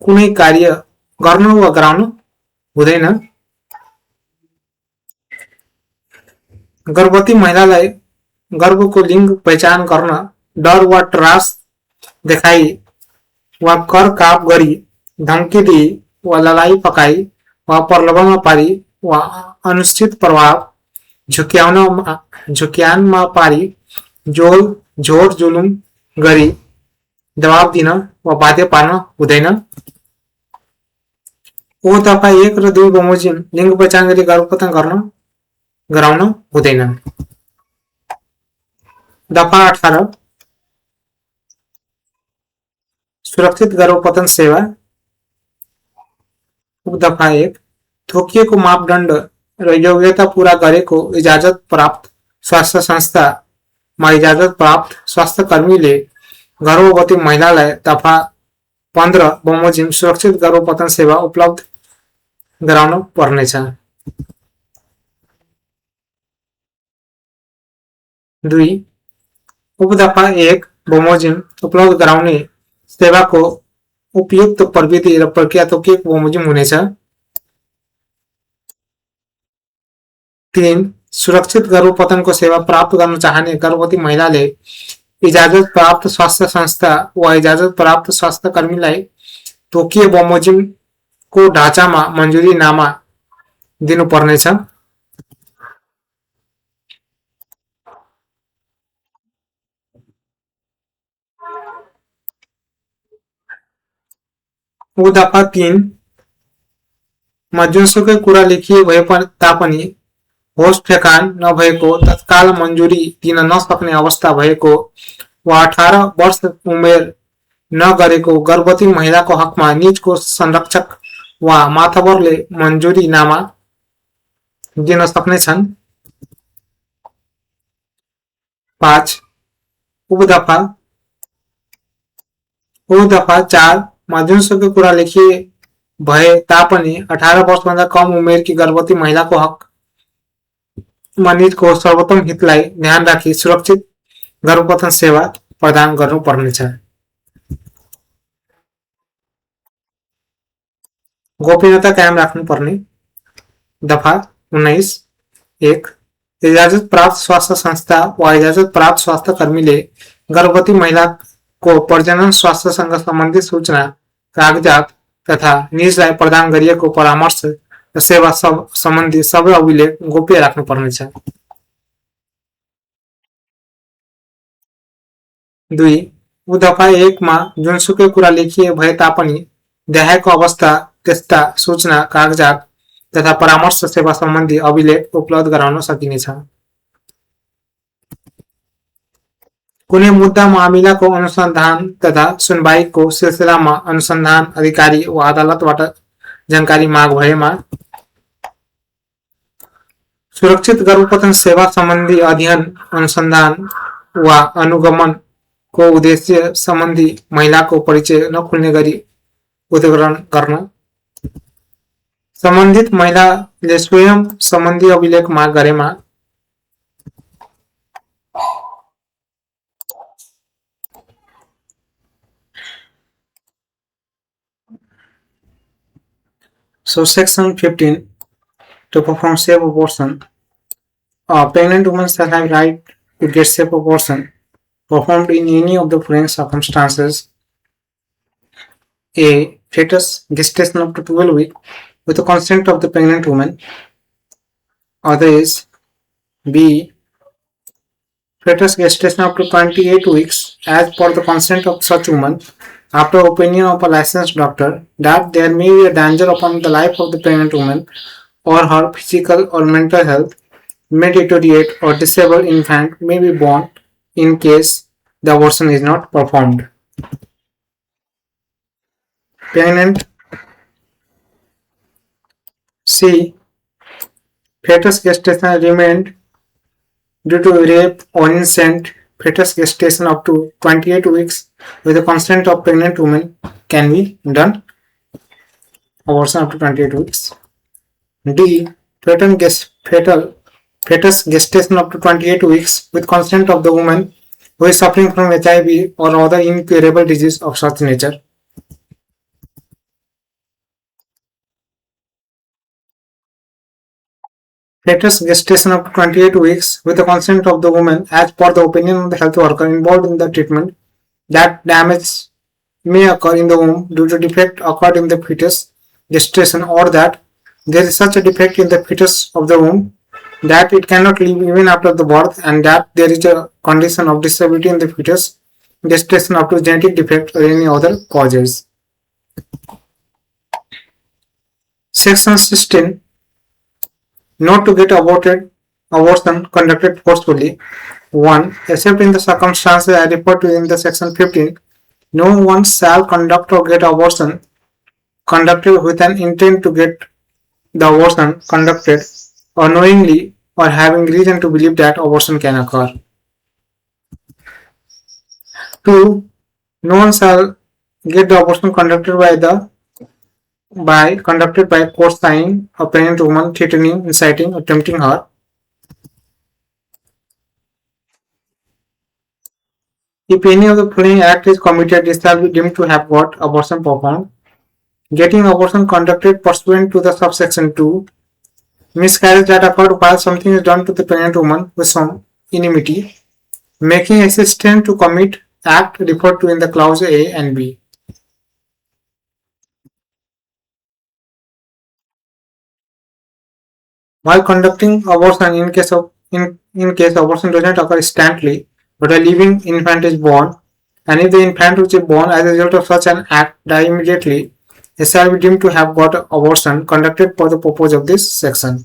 कुनै कार्य गर्न वा गराउनु हुँदैन। गर्भवती महिलालाई गर्भको लिङ्ग पहिचान गर्न डर वा त्रास देखाई वा करकाप गरी, धम्की दिई वा ललाई पकाई वा प्रलोभनमा पारी वा अनुचित प्रभाव झुक्यानमा पारी झोर जुलुम गरी दबाब दिन वा बाध्य पार्न हुँदैन। ओ दफा 1 र 2 बमोजिम लिङ्ग पहिचान गरी गर्भपतन गराउन हुँदैन। दफा 18 सुरक्षित गर्भपतन सेवा। उपदफा 1 तोकिएको मापदण्ड र योग्यता पूरा गरेको इजाजत प्राप्त स्वास्थ्य संस्थामा इजाजत प्राप्त स्वास्थ्यकर्मीले गर्भवती महिलालाई दफा 15 बमोजिम सुरक्षित गर्भपतन सेवा उपलब्ध गराउन पर्नेछ। 2 उपदफा 1 बमोजिम उपलब्ध गराउने सेवाको उपयुक्त प्रविधि र प्रक्रिया तोकिएको बमोजिम हुनेछ। 3 सुरक्षित गर्भपतनको सेवा प्राप्त गर्न चाहने गर्भवती महिलाले इजाजत प्राप्त स्वास्थ्य संस्था वा इजाजत प्राप्त स्वास्थ्यकर्मीलाई तोकिए बमोजिमको ढाँचामा मन्जुरी नामा दिनुपर्नेछ। दफा 3 मा जुनसुकै कुरा लेखिए भए तापनि होस ठेकान नभएको, तत्काल मन्जुरी दिन नसक्ने अवस्था भएको वा 18 वर्ष उमेर नगरेको गर्भवती महिलाको हकमा निजको संरक्षक वा मातहतले मन्जुरी नामा दिन सक्नेछन्। 5 उपदफा 4 मा जुनसुकै कुरा लेखिए भए तापनि 18 वर्षभन्दा कम उमेरकी गर्भवती महिलाको हकमा निजको सर्वोत्तम हितलाई ध्यान राखी सुरक्षित गर्भपतन सेवा प्रदान गर्नुपर्नेछ। गोपनीयता कायम राख्नुपर्ने। दफा 19 1 इजाजत प्राप्त स्वास्थ्य संस्था वा इजाजत प्राप्त स्वास्थ्यकर्मीले गर्भवती महिला को प्रजनन स्वास्थ्य संबंधी सूचना, कागजात तथा निजलाई प्रदान गरिएको परामर्श र सेवा सम्बन्धी सबै अभिलेख गोप्य राख्नुपर्नेछ। 2. दफा 1 मा जुनसुकै कुरा लेखिए भए तापनि देखाएको अवस्था त्यस्ता सूचना, कागजात तथा परामर्श सेवा सम्बन्धी अभिलेख उपलब्ध गराउन सकिनेछ। कुनै मुद्दा मामिलाको अनुसन्धान तथा सुनवाईको सिलसिलामा अनुसन्धान अधिकारी वा अदालतबाट जानकारी माग भएमा सुरक्षित गर्भपतन सेवा सम्बन्धी अध्ययन, अनुसन्धान वा अनुगमनको उद्देश्य सम्बन्धी महिलाको परिचय नखुल्ने गरी उद्धरण गर्न, सम्बन्धित महिलाले स्वयं सम्बन्धी अभिलेख माग गरेमा So section 15, to perform safe abortion, a pregnant woman shall have right to get safe abortion performed in any of the following circumstances: A. Fetus gestation up to 12 weeks with the consent of the pregnant woman. Other is B. Fetus gestation up to 28 weeks as per the consent of such woman after opinion of a licensed doctor that there may be a danger upon the life of the pregnant woman or her physical or mental health, may deteriorate or disabled infant may be born in case the abortion is not performed. Pregnant. C. Fetus gestation remained due to rape or incest. Fetus gestation up to 28 weeks with the consent of pregnant woman can be done. Abortion up to 28 weeks. D. Fetus gestation up to 28 weeks with consent of the woman who is suffering from HIV or other incurable disease of such nature. Fetus gestation up to 28 weeks with the consent of the woman as per the opinion of the health worker involved in the treatment that damage may occur in the womb due to defect occurred in the fetus gestation, or that there is such a defect in the fetus of the womb that it cannot live even after the birth, and that there is a condition of disability in the fetus gestation up to genetic defect or any other causes. Section 16. Not to get abortion conducted forcefully. 1. Except in the circumstances I referred to in the section 15, no one shall conduct or get abortion conducted with an intent to get the abortion conducted, or knowingly or having reason to believe that abortion can occur. 2. No one shall get the abortion conducted by coercing a pregnant woman, threatening, inciting, or tempting her. If any of the following act is committed, it shall be deemed to have got abortion performed: getting abortion conducted pursuant to the subsection 2, miscarriage that occurred while something is done to the pregnant woman with some enmity, making assistance to commit act referred to in the clause A and B. While conducting abortion, in case abortion does not occur instantly, but a living infant is born, and if the infant which is born as a result of such an act die immediately, it shall be deemed to have got abortion conducted for the purpose of this section.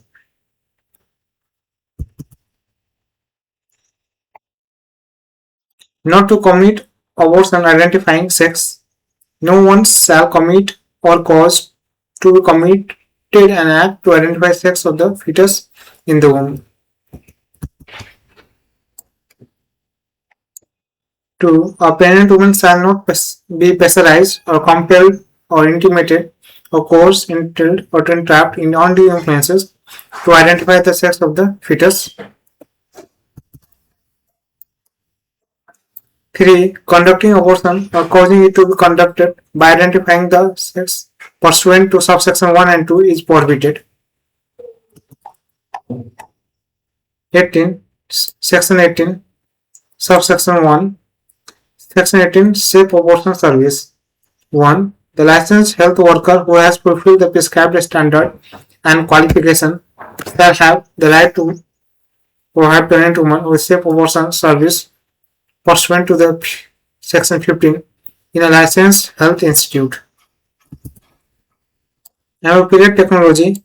Not to commit abortion identifying sex. No one shall commit or cause to be committed an act to identify sex of the fetus in the womb. 2. A pregnant woman shall not be pressurized or compelled or intimidated or coerced, entailed or entrapped in undue influences to identify the sex of the fetus. 3. Conducting abortion or causing it to be conducted by identifying the sex pursuant to subsection 1 and 2 is prohibited. 18. Section 18, subsection 1. Section 18. Safe abortion service. 1. The licensed health worker who has fulfilled the prescribed standard and qualification shall have the right to provide pregnant women with safe abortion service pursuant to the Section 15 in a licensed health institute. Appropriate technology.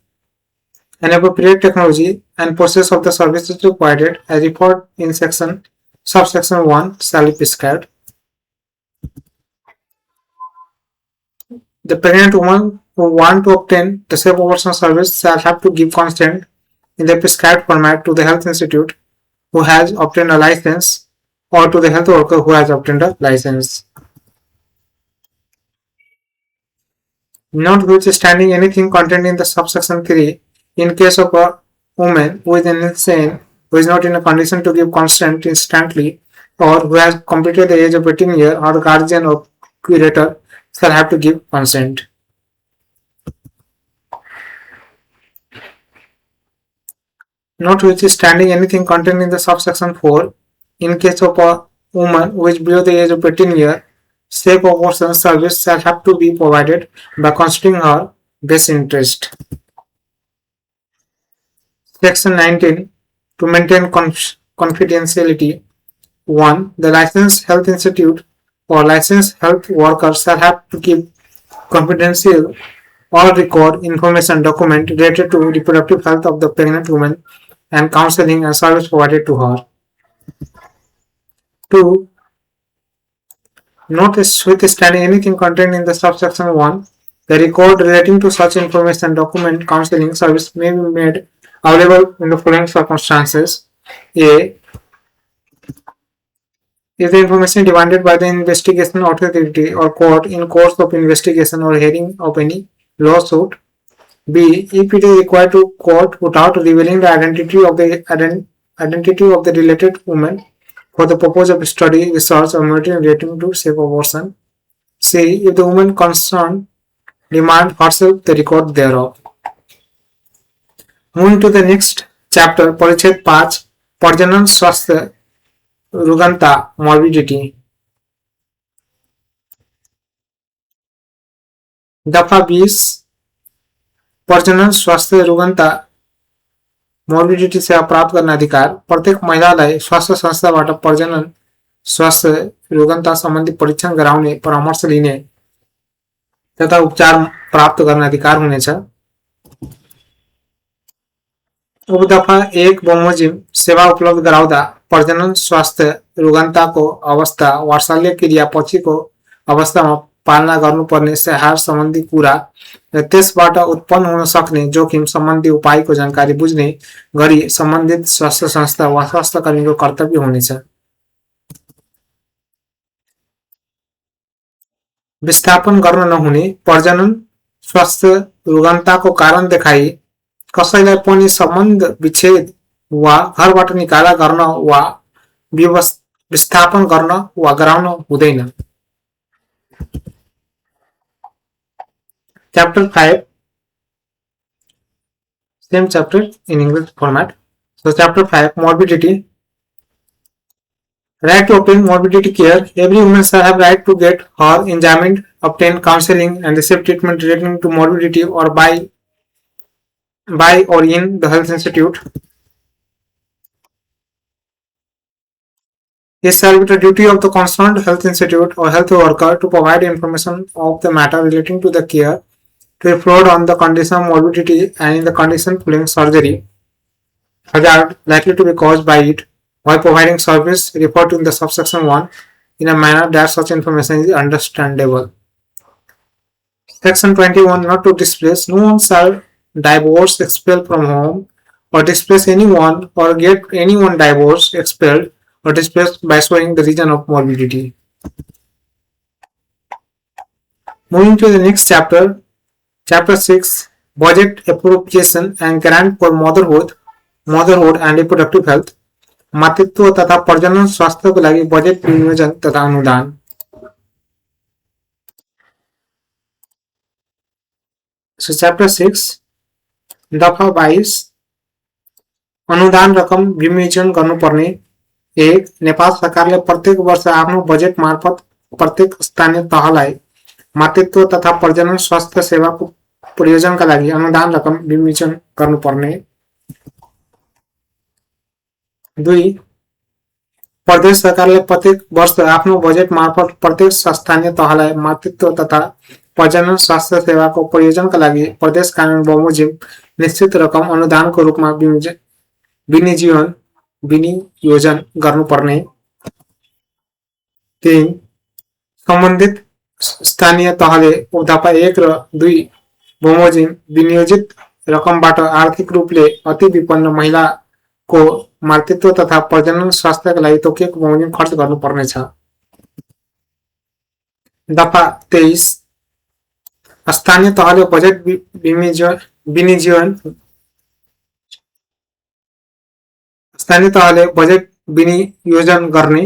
An appropriate technology and process of the service is required as referred in subsection 1 shall be prescribed. The pregnant woman who want to obtain the safe abortion service shall have to give consent in the prescribed format to the health institute who has obtained a license or to the health worker who has obtained a license. Notwithstanding anything contained in the subsection 3, in case of a woman who is insane, who is not in a condition to give consent instantly, or who has completed the age of 18 years, or guardian or curator shall have to give consent. Notwithstanding anything contained in the subsection 4, in case of a woman who is below the age of 18 years, safe abortion service shall have to be provided by considering her best interest. Section 19. To maintain confidentiality. 1. The licensed health institute or licensed health worker shall have to keep confidential or record information document related to reproductive health of the pregnant woman and counseling and service provided to her. 2. Notwithstanding anything contained in the subsection 1, the record relating to such information document counseling service may be made available in the following circumstances. A. If the information demanded by the investigation authority or court in course of investigation or hearing of any lawsuit. B. If it is required to court without revealing the identity of the related woman for the purpose of study, research, or monitoring relating to safe abortion. C. If the woman concerned demand herself the record thereof. Moving to the next chapter, परिच्छेद 5, प्रजनन स्वास्थ्य रुग्णता morbidity. दफा 20, प्रजनन स्वास्थ्य रुग्णता morbidity सेवा प्राप्त गर्ने अधिकार. प्रत्येक महिलालाई स्वास्थ्य संस्थाबाट प्रजनन स्वास्थ्य रुग्णता सम्बन्धी परीक्षण गराउने, परामर्श लिने तथा उपचार प्राप्त गर्ने अधिकार हुनेछ. उपदफा 1 बमोजिम सेवा उपलब्ध गराउँदा प्रजनन स्वास्थ्य रुग्णताको अवस्था वा शल्य क्रिया पछिको अवस्थामा पालना गर्नुपर्ने स्याहार सम्बन्धी कुरा र त्यसबाट उत्पन्न हुन सक्ने जोखिम सम्बन्धी उपायको जानकारी बुझ्ने गरी सम्बन्धित स्वास्थ्य संस्था वा स्वास्थ्य कर्मीको कर्तव्य हुनेछ. विस्थापन गर्न नहुने प्रजनन स्वास्थ्य रुग्णताको कारण देखाई कसैलाई पनि सम्बन्ध विच्छेद वा घरबाट निकाला गर्न वा विस्थापन गर्न वा गराउन हुँदैन. Chapter 5, same chapter in English format. So chapter 5, morbidity. Right to obtain morbidity care. Every woman shall have right to get her examined, obtain counseling and receive treatment relating to morbidity or by or in the health institute. It shall be the duty of the concerned health institute or health worker to provide information of the matter relating to the care to reflect on the condition of morbidity and in the condition following surgery hazard likely to be caused by it while providing service referred to in the subsection 1 in a manner that such information is understandable. Section 21. Not to displace. No one shall divorce, expel from home, or displace anyone or get anyone divorced, expelled, or displaced by showing the reason of morbidity. Moving to the next chapter, Chapter 6, Budget, Appropriation and Grant for Motherhood and Reproductive Health, मातृत्व तथा प्रजनन स्वास्थ्यको लागि budget विनियोजन तथा अनुदान. So Chapter 6, दफा 22, अनुदान रकम विनियोजन गर्नुपर्ने एक, नेपाल सरकारले प्रत्येक वर्ष आफ्नो बजेट मार्फत प्रत्येक स्थानीय तहलाई मातृत्व तथा प्रजनन स्वास्थ्य सेवाको प्रयोजनका लागि अनुदान रकम विनियोजन गर्नुपर्ने। 2, प्रदेश सरकारले प्रत्येक वर्ष आफ्नो बजेट मार्फत प्रत्येक स्थानीय तहलाई मातृत्व तथा प्रजनन स्वास्थ्य सेवाको प्रयोजनका लागि प्रदेश कानुन बमोजिम निश्चित रकम अनुदानको रूपमा विनियोजन गर्नुपर्ने। 3, सम्बन्धित स्थानीय तहले उपदफा 1 र 2 बमोजिम विनियोजित रकमबाट आर्थिक रूपले अति विपन्न महिलाको मातृत्व तथा प्रजनन स्वास्थ्यका लागि तोकिएको बमोजिम खर्च गर्नुपर्नेछ। दफा 23, स्थानीय तहले बजेट विनियोजन गर्ने।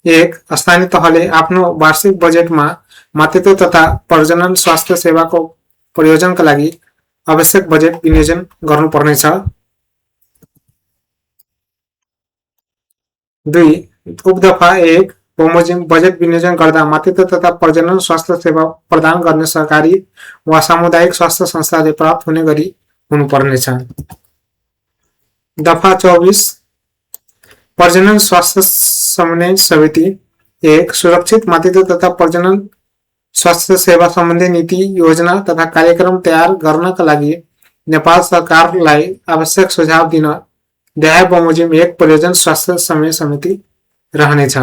1, स्थानीय तहले आफ्नो वार्षिक बजेटमा मातृत्व तथा प्रजनन स्वास्थ्य सेवाको प्रयोजनका लागि आवश्यक बजेट विनियोजन गर्नुपर्नेछ। 2, उपदफा 1 बमोजिम बजेट विनियोजन गर्दा मातृत्व तथा प्रजनन स्वास्थ्य सेवा प्रदान गर्ने सरकारी वा सामुदायिक स्वास्थ्य संस्थाले प्राप्त हुने गरी हुनुपर्नेछ। दफा 24 प्रजनन स्वास्थ्य समन्वय समिति। 1, सुरक्षित मातृत्व तथा प्रजनन स्वास्थ्य सेवा सम्बन्धी नीति योजना तथा कार्यक्रम तयार गर्नका लागि नेपाल सरकारलाई आवश्यक सुझाव दिन देहाय बमोजिम 1 प्रयोजन स्वास्थ्य समन्वय समिति रहनेछ।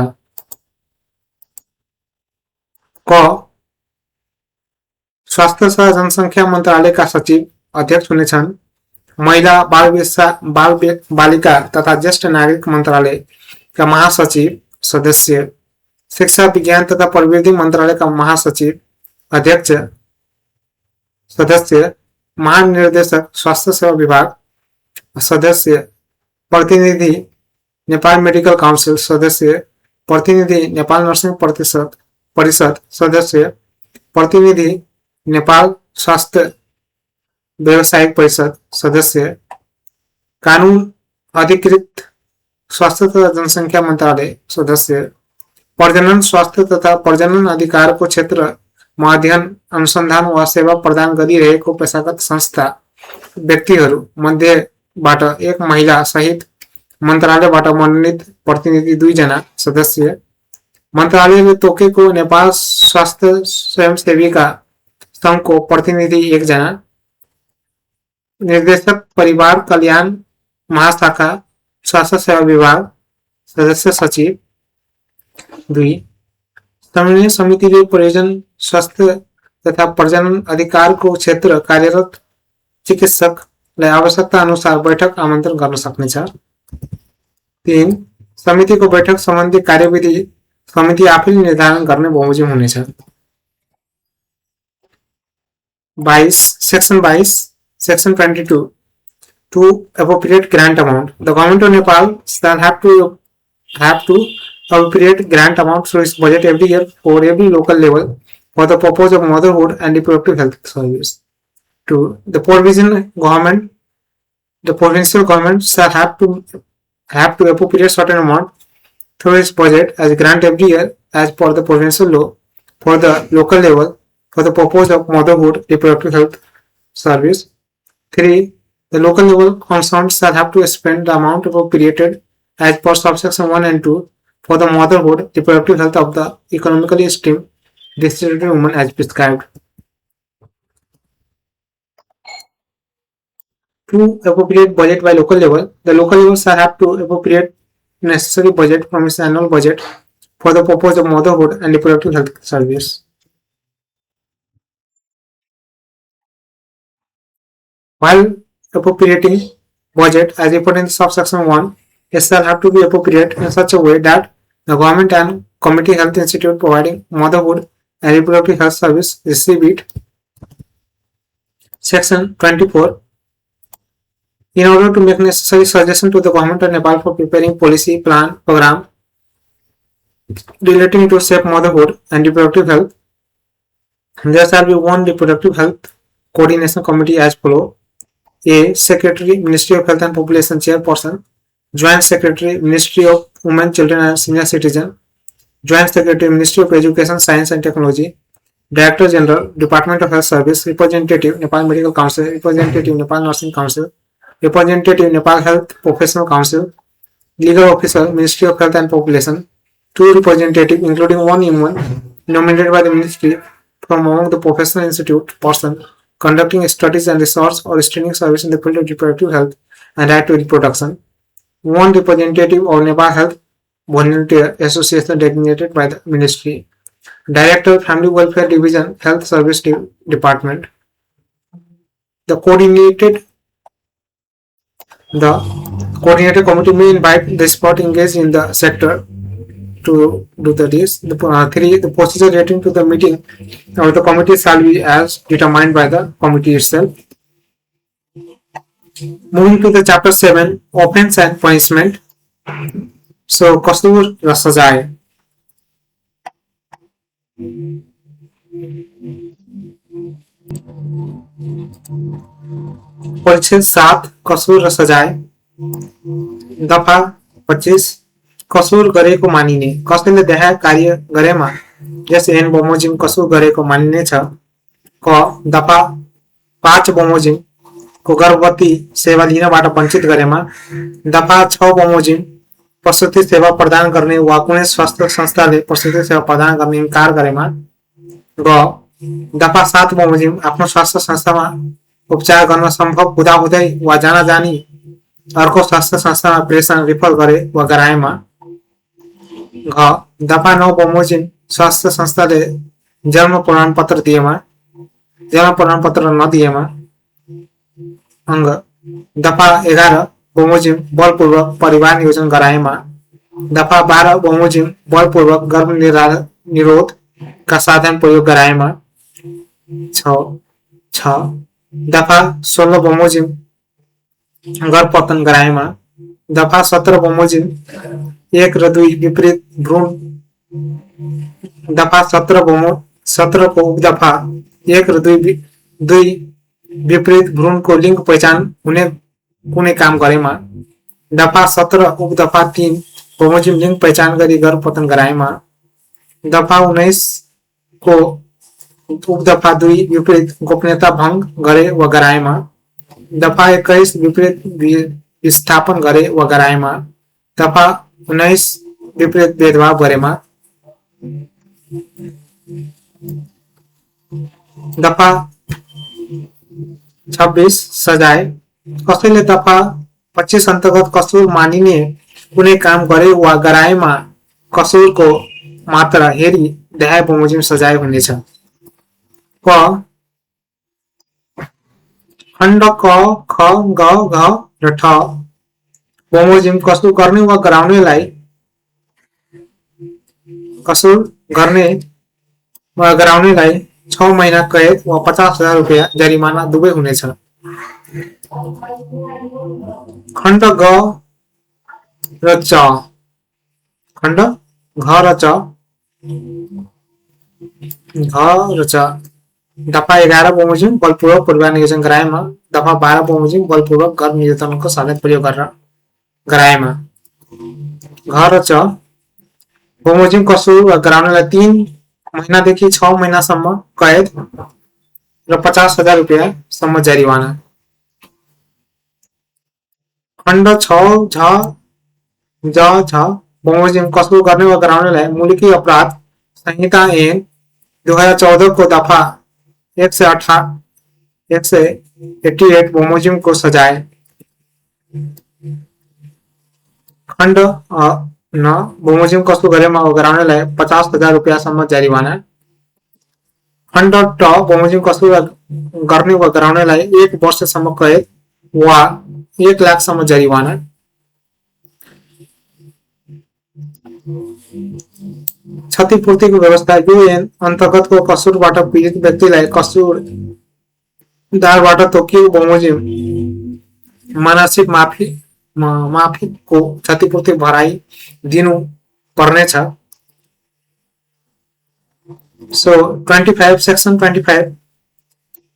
क, स्वास्थ्य तथा जनसङ्ख्या मन्त्रालयका सचिव अध्यक्ष हुनेछन्। महिला बालिका तथा ज्येष्ठ नागरिक मन्त्रालयका महासचिव सदस्य, शिक्षा विज्ञान तथा प्रविधि मन्त्रालयका महासचिव अध्यक्ष सदस्य, महानिर्देशक स्वास्थ्य सेवा विभाग सदस्य, प्रतिनिधि नेपाल मेडिकल काउन्सिल सदस्य, प्रतिनिधि नेपाल नर्सिङ परिषद सदस्य, प्रतिनिधि नेपाल स्वास्थ्य व्यावसायिक परिषद सदस्य, कानुन अधिकृत स्वास्थ्य तथा जनसङ्ख्या मन्त्रालय सदस्य, प्रजनन स्वास्थ्य तथा प्रजनन अधिकारको क्षेत्रमा अध्ययन अनुसन्धान वा सेवा प्रदान गरिरहेको पेशागत संस्था व्यक्तिहरू मध्येबाट 1 महिला सहित मन्त्रालयबाट मनोनित प्रतिनिधि 2 जना सदस्य, मन्त्रालयले तोकेको नेपाल स्वास्थ्य स्वयंसेविका सङ्घको प्रतिनिधि 1 जना, निर्देशक परिवार कल्याण महाशाखा स्वास्थ्य सेवा विभाग सदस्य सचिव। 2, समन्वय समितिले प्रयोजन स्वास्थ्य तथा प्रजनन अधिकारको क्षेत्र कार्यरत चिकित्सकलाई आवश्यकता अनुसार बैठक आमन्त्रण गर्न सक्नेछ। 3, समितिको बैठक सम्बन्धी कार्यविधि समिति आफैले निर्धारण गर्ने बमोजिम हुनेछ। 22, section 22 Section 22 to appropriate grant amount. The government of Nepal shall have to appropriate grant amount through its budget every year for every local level for the purpose of motherhood and reproductive health service. 2, the provincial government shall have to appropriate certain amount through its budget as grant every year as per the provincial law for the local level for the purpose of motherhood reproductive health service. 3, the local level concerned shall have to spend the amount appropriated as per subsection 1 and 2 for the motherhood reproductive health of the economically esteemed destitute woman as prescribed. To appropriate budget by local level, the local level shall have to appropriate necessary budget from its annual budget for the purpose of motherhood and reproductive health service. While appropriating budget as referred in subsection 1, it shall have to be appropriate in such a way that the government and community health institute providing motherhood and reproductive health service receive it. Section 24. In order to make necessary suggestion to the government of Nepal for preparing policy, plan, program relating to safe motherhood and reproductive health, there shall be one reproductive health coordination committee as follows. A. Secretary, Ministry of Health and Population Chairperson, Joint Secretary, Ministry of Women, Children and Senior Citizen, Joint Secretary, Ministry of Education, Science and Technology, Director General, Department of Health Service, Representative, Nepal Medical Council, Representative, Nepal Nursing Council, Representative, Nepal Health Professional Council, Legal Officer, Ministry of Health and Population, 2 representatives, including 1 human, nominated by the Ministry from among the professional institute person conducting studies and research or training service in the field of reproductive health and right to reproduction, 1 representative of Nepal Health Volunteer Association designated by the Ministry, Director, Family Welfare Division, Health Service Department. The coordinated committee may invite the expert engaged in the sector to do this. The 3. The procedure relating to the meeting of the committee shall be as determined by the committee itself. Moving to the chapter 7, Offence and Punishment. So, Kasur र सजाय. परिच्छेद 7, कसुर र सजाय. दफा 25, कसुर गरेको मानिने. कसैले देखाएको कार्य गरेमा यस ऐन बमोजिम कसुर गरेको मानिनेछ. क. दफा 5 बमोजिम को गर्भवती सेवा लिनबाट वञ्चित गरेमा. दफा 6 बमोजिम प्रसूति सेवा प्रदान गर्ने वा कुनै स्वास्थ्य संस्थाले प्रसूति सेवा प्रदान गर्ने इन्कार गरेमा. ग. दफा 7 बमोजिम आफ्नो स्वास्थ्य संस्थामा उपचार गर्न सम्भव हुँदाहुँदै वा जानी अर्को स्वास्थ्य संस्थामा प्रेषण रिफर गरे वा गराएमा. घ. दफा 9 बमोजिम स्वास्थ्य संस्थाले जन्म प्रमाणपत्र दिएमा, जन्म प्रमाणपत्र नदिएमा. अंग. दफा 11 बमोजिम बलपूर्वक परिवार नियोजन गराएमा. दफा 12 बमोजिम बलपूर्वक गर्भ निरोध का साधन प्रयोग गराएमा. 6. दफा 16 बमोजिम गर्भपतन गराएमा. दफा 17 बमोजिम 1 र 2 विपरीत भ्रूण. दफा 17 को उपदफा 1 र 2 विपरीत भ्रूण को लिंग पहिचान हुने कुनै काम गरेमा. दफा 17 उपदफा 3 बमोजिम लिंग पहिचान गरी गर्भपतन गराएमा. दफा 19 को उपदफा 2 विपरीत गोपनीयता भंग गरे वा गराएमा. दफा 21 विपरीत विस्थापन गरे वा गराएमा. दफा 19 विपरीत भेदभाव गरेमा. दफा 26 सजाय. कसैले दफा 25 अन्तर्गत कसुर मानिने कुनै काम गरे वा गराएमा कसुरको मात्रा हेरी देखाए बमोजिम सजाय हुनेछ. क. खण्ड क, ख, ग, घ र ठ बमोजिम कसुर गर्ने वा गराउनेलाई कसुर गर्ने वा गराउनेलाई 6 महिना कैद वा 50,000 रुपैयाँ जरिमाना दुवै हुनेछ. खण्ड ग र च. खण्ड घ र च. दफा 11 बमोजिम बलपूर्वक परिवार नियोजन गराएमा. दफा 12 बमोजिम बलपूर्वक गर्भ नियोजनको साधन प्रयोग गराएमा. घ र च बमोजिम कसुर गराउनेलाई 3 महिनादेखि 6 महिनासम्म कैद र 50,000 रुपैयाँ सम्म जरिवाना. खण्ड 6 झ बमोजिम कसुर गर्ने वा गराउनेलाई मुलुकी अपराध संहिता ऐन 2014 को दफा 188 बमोजिम को सजाय. खण्ड न बमोजिम कसुर गरेमा वा गराउनेलाई 50,000 रुपैयाँ सम्म जरिवाना. खण्ड ट बमोजिम कसुर गर्ने वा गराउनेलाई 1 वर्षसम्म कैद वा 1 लाख सम्म जरिवाना. क्षतिपूर्तिको व्यवस्था. यो ऐन अन्तर्गतको कसुरबाट पीडित व्यक्तिलाई कसुरदारबाट तोकिएको बमोजिम मानसिक माफीको क्षतिपूर्ति भराई दिनु पर्नेछ. So 25 section 25.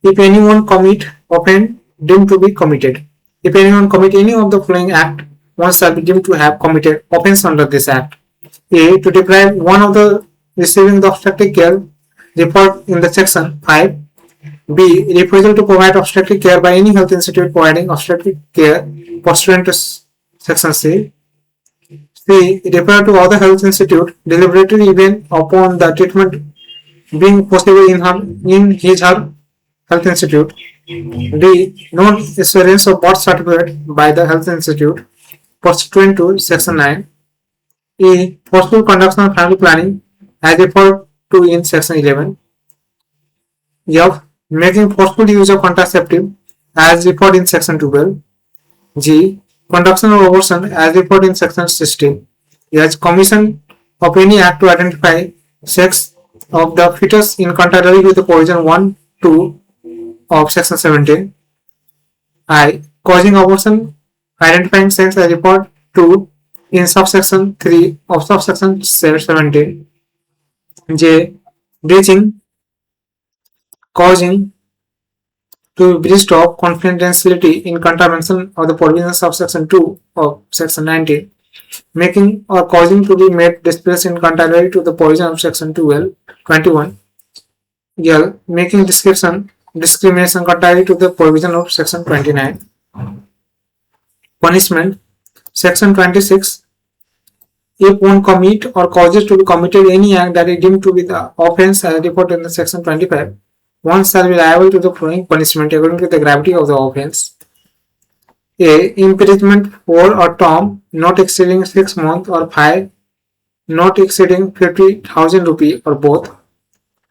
If anyone commit offense deemed to be committed. If anyone commit any of the following act one shall be deemed to have committed offence under this act. A. To deprive one of the receiving the obstetric care referred in the section 5. B. Refusal to provide obstetric care by any health institute providing obstetric care pursuant to section C. C. Refer to other health institute deliberately even upon the treatment being possible in his/her health institute. D. Non-issuance of birth certificate by the health institute pursuant to section 9. E. Forceful conduction of family planning as referred to in section 11. F. Making forceful use of contraceptive as referred in section 12. G. Conduction of abortion as referred in section 16. H. Commission of any act to identify sex of the fetus in contrary with the provision 1, 2 of section 17. I. Causing abortion identifying sex as referred to in subsection 3 of subsection 17. J. Breaching causing to breach of confidentiality in contravention of the provisions of section 2 of section 19, making or causing to be made displace in contrary to the provision of section 21. L. Making discrimination contrary to the provision of section 29. Punishment. Section 26. If one commit or causes to be committed any act that is deemed to be the offence as reported in the section 25, one shall be liable to the following punishment according to the gravity of the offence. A. Imprisonment for a term not exceeding 6 months or fine not exceeding 50,000 rupees or both.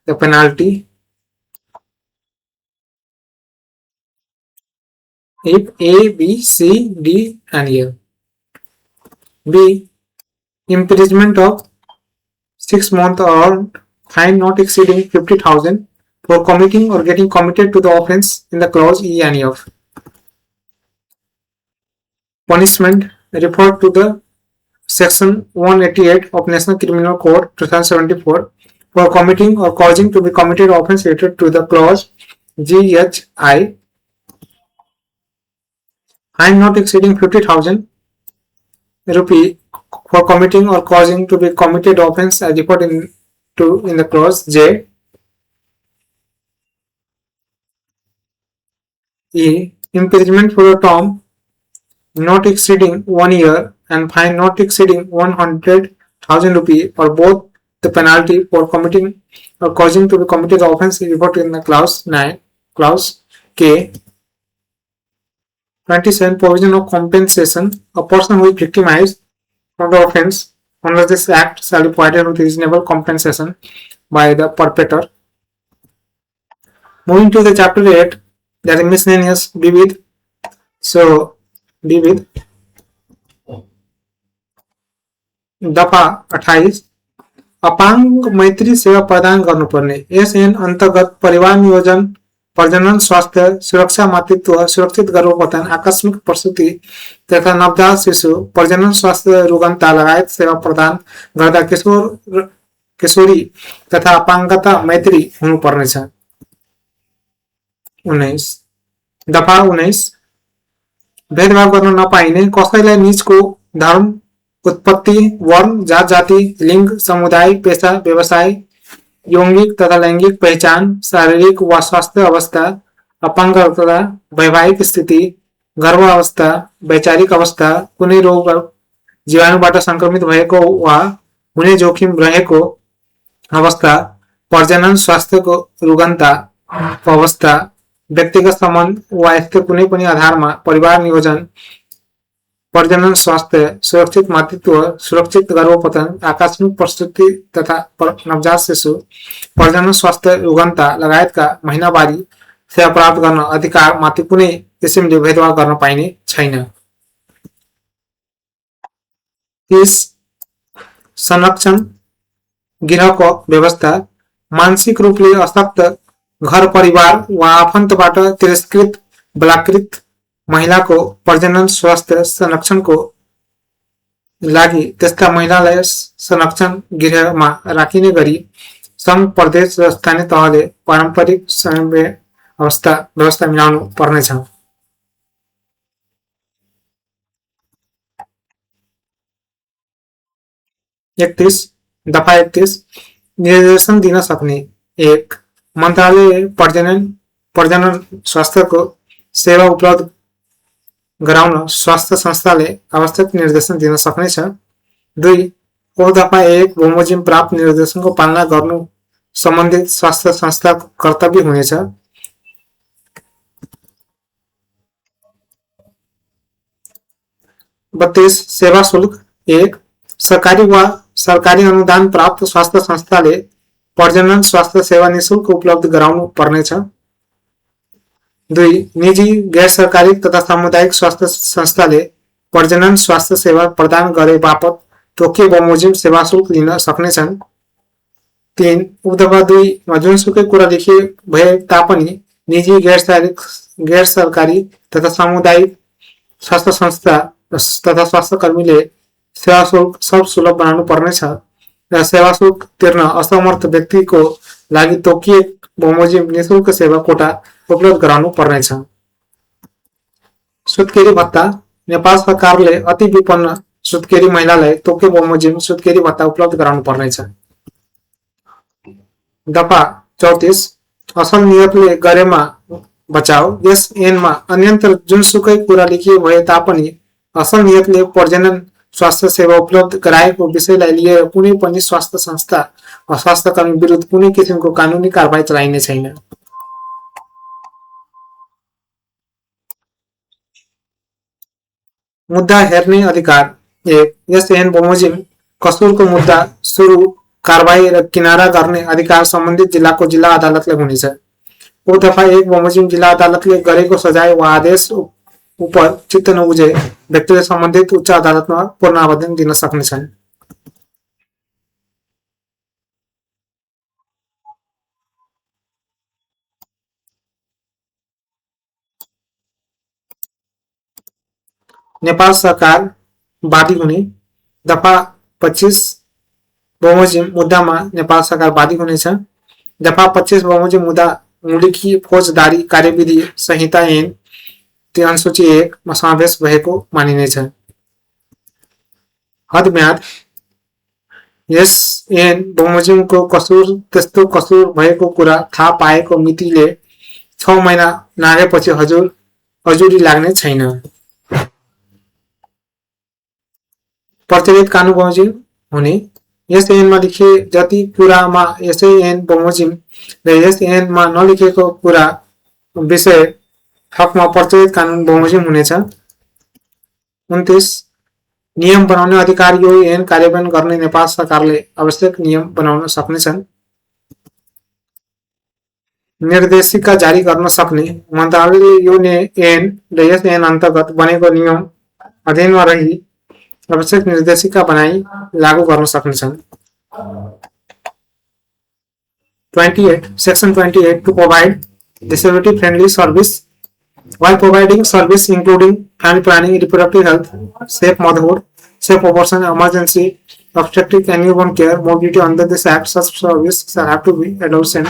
The penalty. If A, B, C, D and E. B. Imprisonment of 6 months or fine not exceeding 50,000 for committing or getting committed to the offence in the clause E and F. Punishment referred to the section 188 of National Criminal Code 2074 for committing or causing to be committed offence related to the clause GHI. Fine not exceeding 50,000 rupee for committing or causing to be committed offence as referred in the clause J. E. Imprisonment for a term not exceeding 1 year and fine not exceeding 100,000 rupees or both. The penalty for committing or causing to be committed offence is referred to in the clause 9, clause K. 27. Provision of compensation. A person who is victimized from the offence under this act shall be provided with reasonable compensation by the perpetrator. Moving to the chapter 8, that is miscellaneous. Be with. So, be with. दफा 28 अपाङ्ग मैत्री सेवा प्रदान गर्नुपर्ने SN अन्तर्गत परिवार नियोजन प्रजनन स्वास्थ्य सुरक्षा मातृत्व सुरक्षित गर्भपतन आकस्मिक प्रसूति तथा नवजात शिशु प्रजनन स्वास्थ्य रुगन्ता लगायत सेवा प्रदान गर्दा किशोरी तथा अपाङ्गता मैत्री हुनुपर्नेछ। 19 दफा 19 भेदभाव गर्न नपाइने कसैलाई निजको धर्म उत्पत्ति वर्ण जात जाति लिंग समुदाय पेशा व्यवसाय यौगिक तथा लैंगिक पहचान शारीरिक वा स्वास्थ्य अवस्था अपाङ्गता वैवाहिक स्थिति गर्भावस्था वैचारिक अवस्था कुनै रोग जीवाणुबाट संक्रमित भएको वा हुने जोखिम रहेको अवस्था प्रजनन स्वास्थ्यको रुगन्ता अवस्था व्यक्तिगत सम्बन्ध वा यस्तो कुनै पनि आधारमा परिवार नियोजन प्रजनन स्वास्थ्य सुरक्षित मातृत्व सुरक्षित गर्भपतन आकस्मिक प्रसूति तथा नवजात शिशु प्रजनन स्वास्थ्य रुगन्ता लगायतका महिनावारी सेवा प्राप्त गर्न अधिकार माथि कुनै किसिमले भेदभाव गर्न पाइने छैन। 30 संरक्षण गृहको व्यवस्था मानसिक रूपले अशक्त घर परिवार वा आफन्तबाट तिरस्कृत बलात्कृत महिलाको प्रजनन स्वास्थ्य संरक्षणको लागि त्यस्ता महिलालाई संरक्षण गृहमा राखिने गरी संघ प्रदेश र स्थानीय तहले पारम्परिक व्यवस्था मिलाउनु पर्नेछ। 31 दफा 31 निर्देशन दिन सक्ने 1 मन्त्रालयले प्रजनन स्वास्थ्यको सेवा उपलब्ध गराउन स्वास्थ्य संस्थाले आवश्यक निर्देशन दिन सक्नेछ। 2 ओ दफा 1 बमोजिम प्राप्त निर्देशनको पालना गर्नु सम्बन्धित स्वास्थ्य संस्थाको कर्तव्य हुनेछ। 32 सेवा शुल्क 1 सरकारी वा सरकारी अनुदान प्राप्त स्वास्थ्य संस्थाले प्रजनन स्वास्थ्य सेवा निःशुल्क उपलब्ध गराउनु पर्नेछ। 2 निजी गैर सरकारी तथा सामुदायिक स्वास्थ्य संस्थाले प्रजनन स्वास्थ्य सेवा प्रदान गरे बापत तोकियो बमोजिम सेवा शुल्क लिन सक्नेछन्। 3 उपदफा 2 मा जुनसुकै कुरा लेखिए भए तापनि निजी गैर सरकारी तथा सामुदायिक स्वास्थ्य संस्था तथा स्वास्थ्य कर्मीले सेवा शुल्क सब सुलभ बनाउनु पर्नेछ र सेवा शुल्क तिर्न असमर्थ व्यक्तिको लागि तोकिए बमोजिम निःशुल्क सेवा कोटा उपलब्ध गराउनु पर्नेछ। सुत्केरी भत्ता नेपाल सरकारले अति विपन्न सुत्केरी महिलालाई तोकियो बमोजिम सुत्केरी भत्ता उपलब्ध गराउनु पर्नेछ। दफा 34 असल नियतले गरेमा बचाओ यस ऐनमा अन्यन्तर जुनसुकै कुरा लेखिए भए तापनि असल नियतले प्रजनन स्वास्थ्य सेवा उपलब्ध गराएको विषयलाई लिएर कुनै पनि स्वास्थ्य संस्था वा स्वास्थ्य कर्मी विरुद्ध कुनै किसिमको कानुनी कारबाही चलाइने छैन। मुद्दा हेर्ने अधिकार 1 यस ऐन बमोजिम कसुरको मुद्दा सुरु कारबाही र किनारा गर्ने अधिकार सम्बन्धित जिल्लाको जिल्ला अदालतले हुनेछ। ओ दफा 1 बमोजिम जिल्ला अदालतले गरेको सजाय वा आदेश उप चित्त नबुझे व्यक्तिले सम्बन्धित उच्च अदालतमा पूर्ण आवेदन दिन सक्नेछन्। नेपाल सरकार वादी हुने दफा 25 बमोजिम मुद्दामा नेपाल सरकार वादी हुनेछ। दफा 25 बमोजिम मुद्दा मुलुकी फौजदारी कार्यविधि संहिता ऐन अनुसूची 1 मा समावेश भएको मानिनेछ। हदम्याद यस ऐन बमोजिमको कसुर त्यस्तो कसुर भएको कुरा थाहा पाएको मितिले 6 महिना नागेपछि हजुरी लाग्ने छैन। प्रचलित कानुन बमोजिम हुने यस ऐनमा लेखिए जति कुरामा यसै ऐन बमोजिम र यस ऐनमा नलेखेको कुरा विषय हकमा प्रचलित कानुन बमोजिम हुनेछ। 29 नियम बनाउने अधिकार यो ऐन कार्यान्वयन गर्ने नेपाल सरकारले आवश्यक नियम बनाउन सक्नेछन्। निर्देशिका जारी गर्न सक्ने मन्त्रालयले यो ऐन र यस ऐन अन्तर्गत बनेको नियम अधीनमा रही आवश्यक निर्देशिका बनाई लागू गर्न सक्नेछन्। 28 Section 28 to provide disability friendly service while providing service including family planning, reproductive health, safe motherhood, safe abortion, emergency obstetric and newborn care, morbidity. Under this act, such service shall have to be adolescent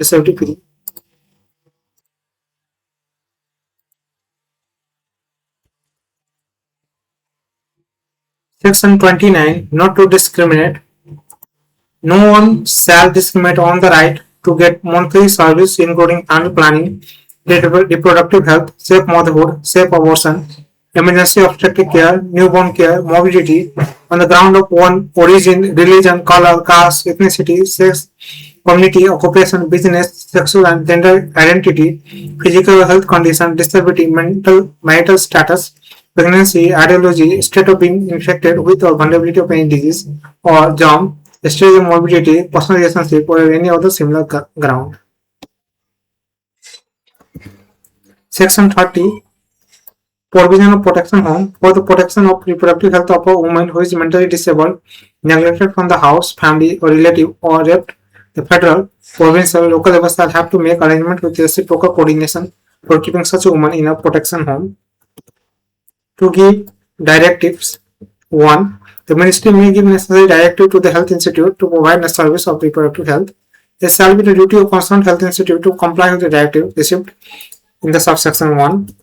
disability free. Section 29 not to discriminate. No one shall discriminate on the right to get monthly service including family planning, reproductive health, safe motherhood, safe abortion, emergency obstetric care, newborn care, morbidity on the ground of one origin, religion, color, caste, ethnicity, sex, community, occupation, business, sexual and gender identity, physical health condition, disability, marital status, pregnancy, ideology, state of being infected with or vulnerability of any disease or germ, stage of morbidity, personal relationship or any other similar ground. Section 30 Provision of protection home for the protection of reproductive health of a woman who is mentally disabled, neglected from the house, family or relative or raped. The federal, provincial, local level shall have to make arrangement with reciprocal coordination for keeping such a woman in a protection home. To give directives 1. The ministry may give necessary directive to the health institute to provide a service of reproductive health. It shall be the duty of concerned health institute to comply with the directive received in the subsection 1.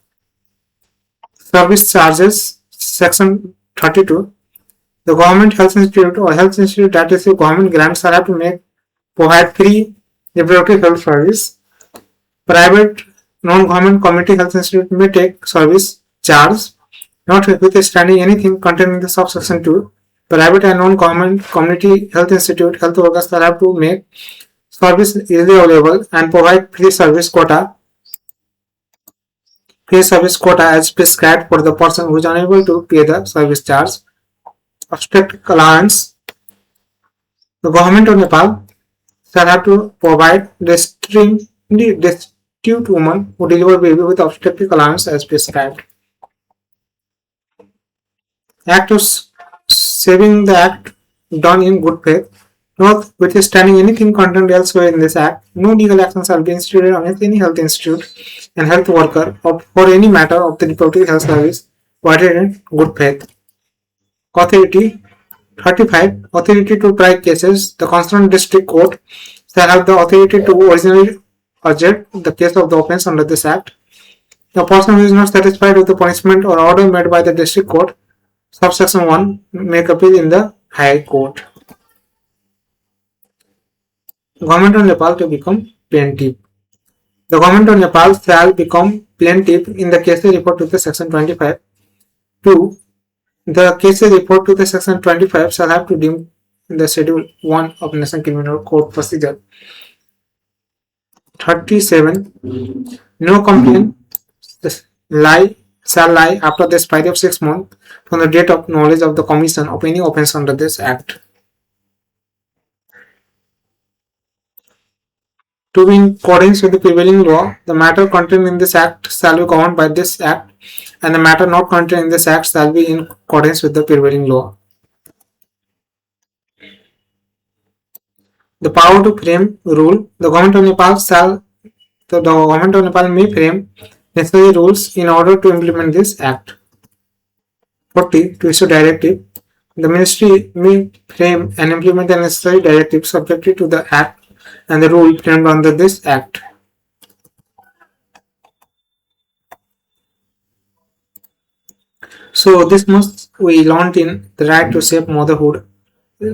Service charges, section 32. The government health institute or health institute that receive government grants are have to provide free reproductive health service. Private non-government community health institute may take service charge, notwithstanding anything contained in the subsection 2. Private and non-government community health institute health workers will have to make service easily available and provide free service quota as prescribed for the person who is unable to pay the service charge. Obstetric allowance. The government of Nepal shall have to provide destitute women who deliver baby with obstetric allowance as prescribed. Act of saving the act done in good faith. Notwithstanding anything contained elsewhere in this act, no legal action shall be instituted against any health institute and health worker or for any matter of the reproductive health service provided in good faith. Authority 35. Authority to try cases. The concerned district court shall have the authority to originally adjudicate the case of the offence under this act. The person who is not satisfied with the punishment or order made by the district court, subsection 1, make appeal in the High Court. Government of Nepal to become plaintiff. The government of Nepal shall become plaintiff in the cases referred to the section 25. 2. The cases referred to the section 25 shall have to deem the schedule 1 of National Criminal Code procedure. 37. No complaint shall lie after the expiry of 6 months from the date of knowledge of the commission of any offence under this act. To be in accordance with the prevailing law, the matter contained in this act shall be governed by this act, and the matter not contained in this act shall be in accordance with the prevailing law. The power to frame rule. The government of Nepal may frame necessary rules in order to implement this act. 40. To issue directive. The ministry may frame and implement the necessary directive subject to the act and the rule framed under this act. So this much we learned in the right to safe motherhood.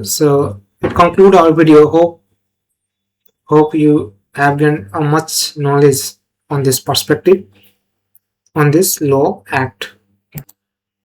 So it concludes our video. Hope you have gained much knowledge on this perspective on this law act.